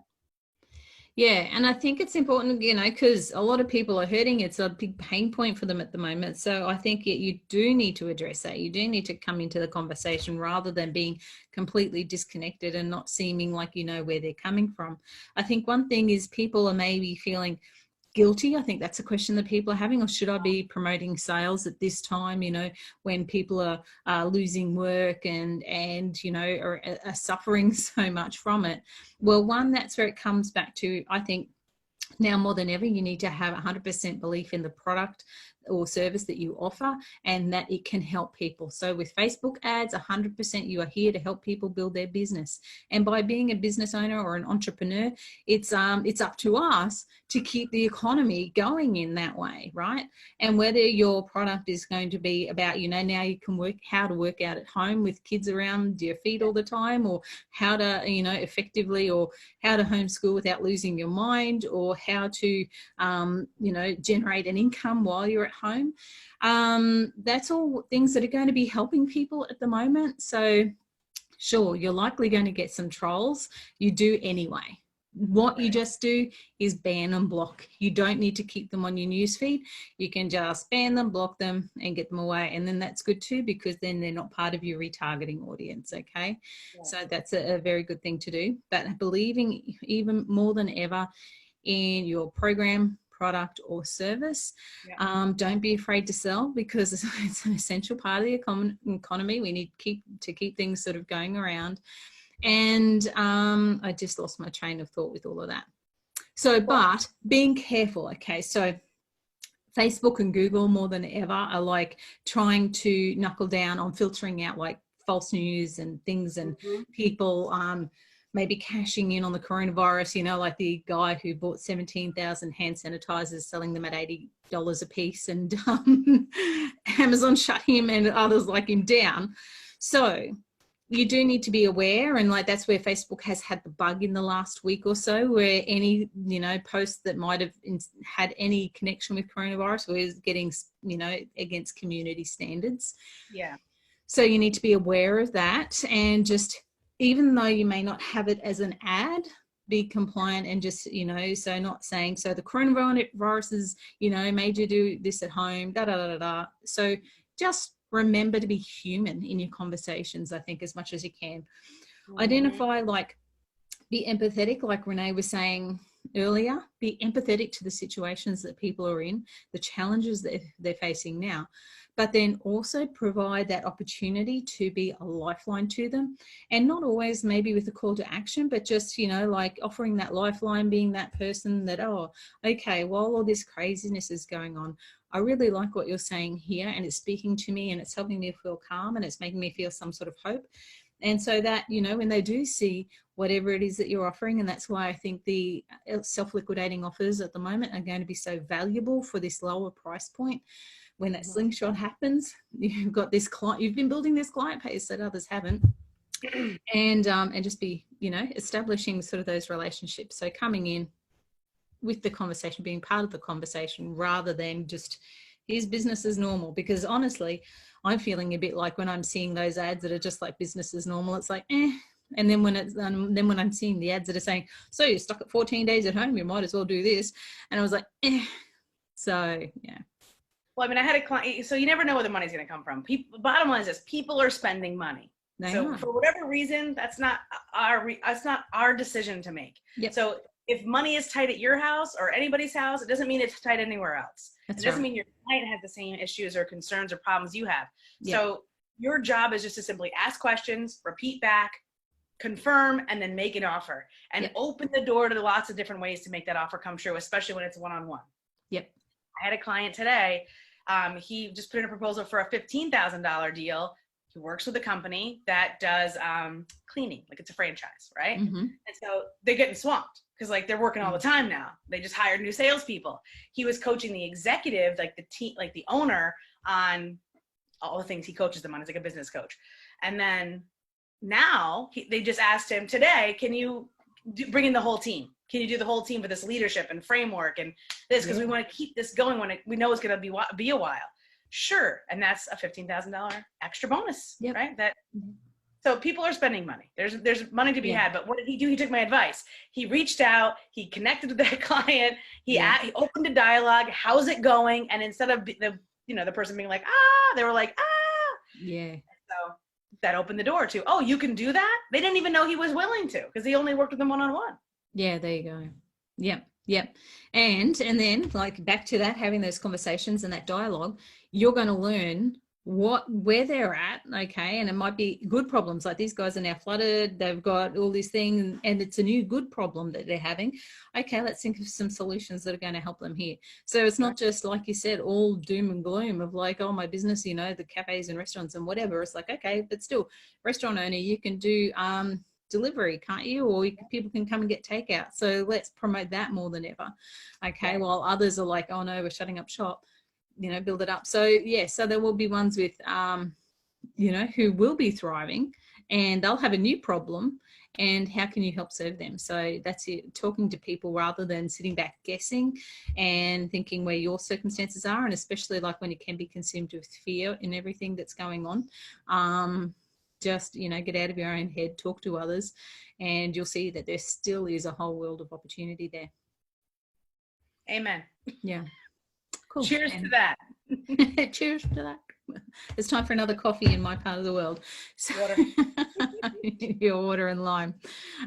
Yeah, and I think it's important, because a lot of people are hurting. It's a big pain point for them at the moment. So I think you do need to address that. You do need to come into the conversation rather than being completely disconnected and not seeming like you know where they're coming from. I think one thing is people are maybe feeling guilty. I think that's a question that people are having, or should I be promoting sales at this time, when people are losing work and are suffering so much from it. Well, one, that's where it comes back to, I think, now more than ever, you need to have 100% belief in the product or service that you offer and that it can help people. So with Facebook ads, 100% you are here to help people build their business. And by being a business owner or an entrepreneur, it's up to us to keep the economy going in that way, right? And whether your product is going to be about, now you can how to work out at home with kids around your feet all the time, or how to, effectively, or how to homeschool without losing your mind, or how to, generate an income while you're at home. That's all things that are going to be helping people at the moment. So sure, you're likely going to get some trolls. You do anyway. What you just do is ban and block. You don't need to keep them on your newsfeed. You can just ban them, block them, and get them away. And then that's good too, because then they're not part of your retargeting audience, okay? Yeah. So that's a very good thing to do. But believing even more than ever in your program, product, or service. Yeah. Don't be afraid to sell, because it's an essential part of the economy. We need to keep things sort of going around. And I just lost my train of thought with all of that. So, but being careful, okay? So Facebook and Google more than ever are like trying to knuckle down on filtering out like false news and things, and people maybe cashing in on the coronavirus, like the guy who bought 17,000 hand sanitizers, selling them at $80 a piece, and Amazon shut him and others like him down. So you do need to be aware, and like that's where Facebook has had the bug in the last week or so, where any post that might have had any connection with coronavirus was getting against community standards. Yeah. So you need to be aware of that, and just, even though you may not have it as an ad, be compliant and just, so not saying, so the coronavirus is, made you do this at home, So just remember to be human in your conversations, I think, as much as you can. Identify, be empathetic, like Renee was saying earlier, be empathetic to the situations that people are in, the challenges that they're facing now, but then also provide that opportunity to be a lifeline to them. And not always maybe with a call to action, but just, offering that lifeline, being that person that, oh, okay, while all this craziness is going on, I really like what you're saying here, and it's speaking to me, and it's helping me feel calm, and it's making me feel some sort of hope. And so that, when they do see whatever it is that you're offering, and that's why I think the self-liquidating offers at the moment are going to be so valuable for this lower price point. When that slingshot happens, you've got this client, you've been building this client base that others haven't, and just be, establishing sort of those relationships. So coming in with the conversation, being part of the conversation, rather than just, here's business as normal. Because honestly, I'm feeling a bit like when I'm seeing those ads that are just like business as normal, it's like, And then when when I'm seeing the ads that are saying, so you're stuck at 14 days at home, you might as well do this. And I was like, So, yeah. Well, I mean, I had a client, so you never know where the money's going to come from. Bottom line is this, people are spending money. So for whatever reason, that's not our decision to make. Yep. So if money is tight at your house or anybody's house, it doesn't mean it's tight anywhere else. It doesn't mean your client has the same issues or concerns or problems you have. Yep. So your job is just to simply ask questions, repeat back, confirm, and then make an offer, and open the door to lots of different ways to make that offer come true, especially when it's one-on-one. Yep. I had a client today. He just put in a proposal for a $15,000 deal. he works with a company that does cleaning, like it's a franchise, right? Mm-hmm. And so they're getting swamped because like they're working all the time now. They just hired new salespeople. He was coaching the executive, like the team, like the owner, on all the things he coaches them on. He's like a business coach. And then now they just asked him today, can you bring in the whole team? Can you do the whole team for this leadership and framework and this? Because we want to keep this going when we know it's going to be a while. Sure. And that's a $15,000 extra bonus, right? So people are spending money. There's money to be had. But what did he do? He took my advice. He reached out. He connected with that client. He opened a dialogue. How's it going? And instead of the person being like, they were like, Yeah. So that opened the door to, oh, you can do that? They didn't even know he was willing to because he only worked with them one-on-one. Yeah, there you go. Yep. And then like back to that, having those conversations and that dialogue, you're going to learn where they're at, okay? And it might be good problems, like these guys are now flooded, they've got all these things, and it's a new good problem that they're having. Okay, let's think of some solutions that are going to help them here. So it's not just, like you said, all doom and gloom of like, oh, my business, the cafes and restaurants and whatever. It's like, okay, but still, restaurant owner, you can do delivery, can't you? Or people can come and get takeout. So let's promote that more than ever. Okay, while others are like, oh no, we're shutting up shop. Build it up. So so there will be ones with who will be thriving, and they'll have a new problem, and how can you help serve them? So that's it, talking to people rather than sitting back guessing and thinking where your circumstances are, and especially like when it can be consumed with fear in everything that's going on. Just get out of your own head, talk to others, and you'll see that there still is a whole world of opportunity there. Amen. Yeah. Cool. Cheers to that. Cheers to that. It's time for another coffee in my part of the world. So, your water and lime.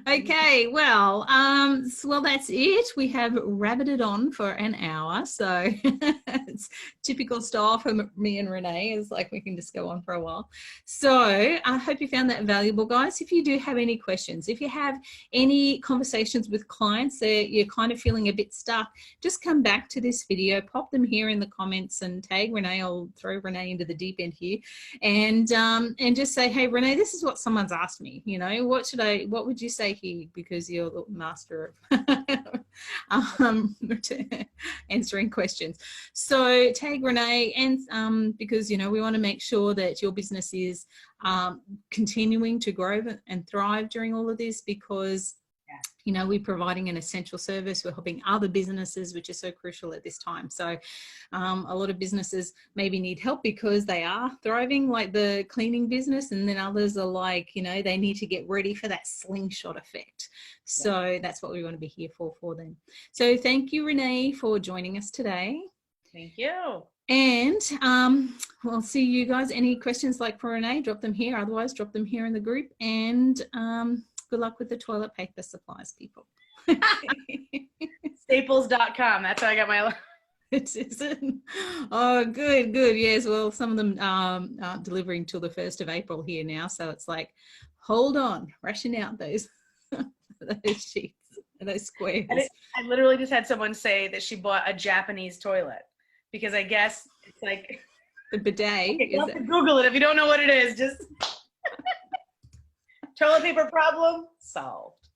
Okay, well, that's it. We have rabbited on for an hour, so it's typical style for me and Renee. It's like we can just go on for a while. So I hope you found that valuable, guys. If you do have any questions, if you have any conversations with clients that you're kind of feeling a bit stuck, just come back to this video, pop them here in the comments and tag Renee. I'll throw Renee into the deep end here, and just say, hey Renee, this is what someone's asked me, what would you say here, because you're the master of answering questions. So tag Renee, and because we want to make sure that your business is continuing to grow and thrive during all of this, because we're providing an essential service. We're helping other businesses, which is so crucial at this time. So a lot of businesses maybe need help because they are thriving, like the cleaning business, and then others are like, they need to get ready for that slingshot effect. So that's what we want to be here for them. So thank you, Renee, for joining us today. Thank you. And we'll see you guys. Any questions like for Renee, drop them here. Otherwise, drop them here in the group. And good luck with the toilet paper supplies, people. Staples.com. That's how I got my... Is it? Oh, good. Yes. Well, some of them aren't delivering till the 1st of April here now. So it's like, hold on, ration out those sheets, those squares. I literally just had someone say that she bought a Japanese toilet because I guess it's like... The bidet. Okay, you have to Google it if you don't know what it is. Just... Toilet paper problem solved.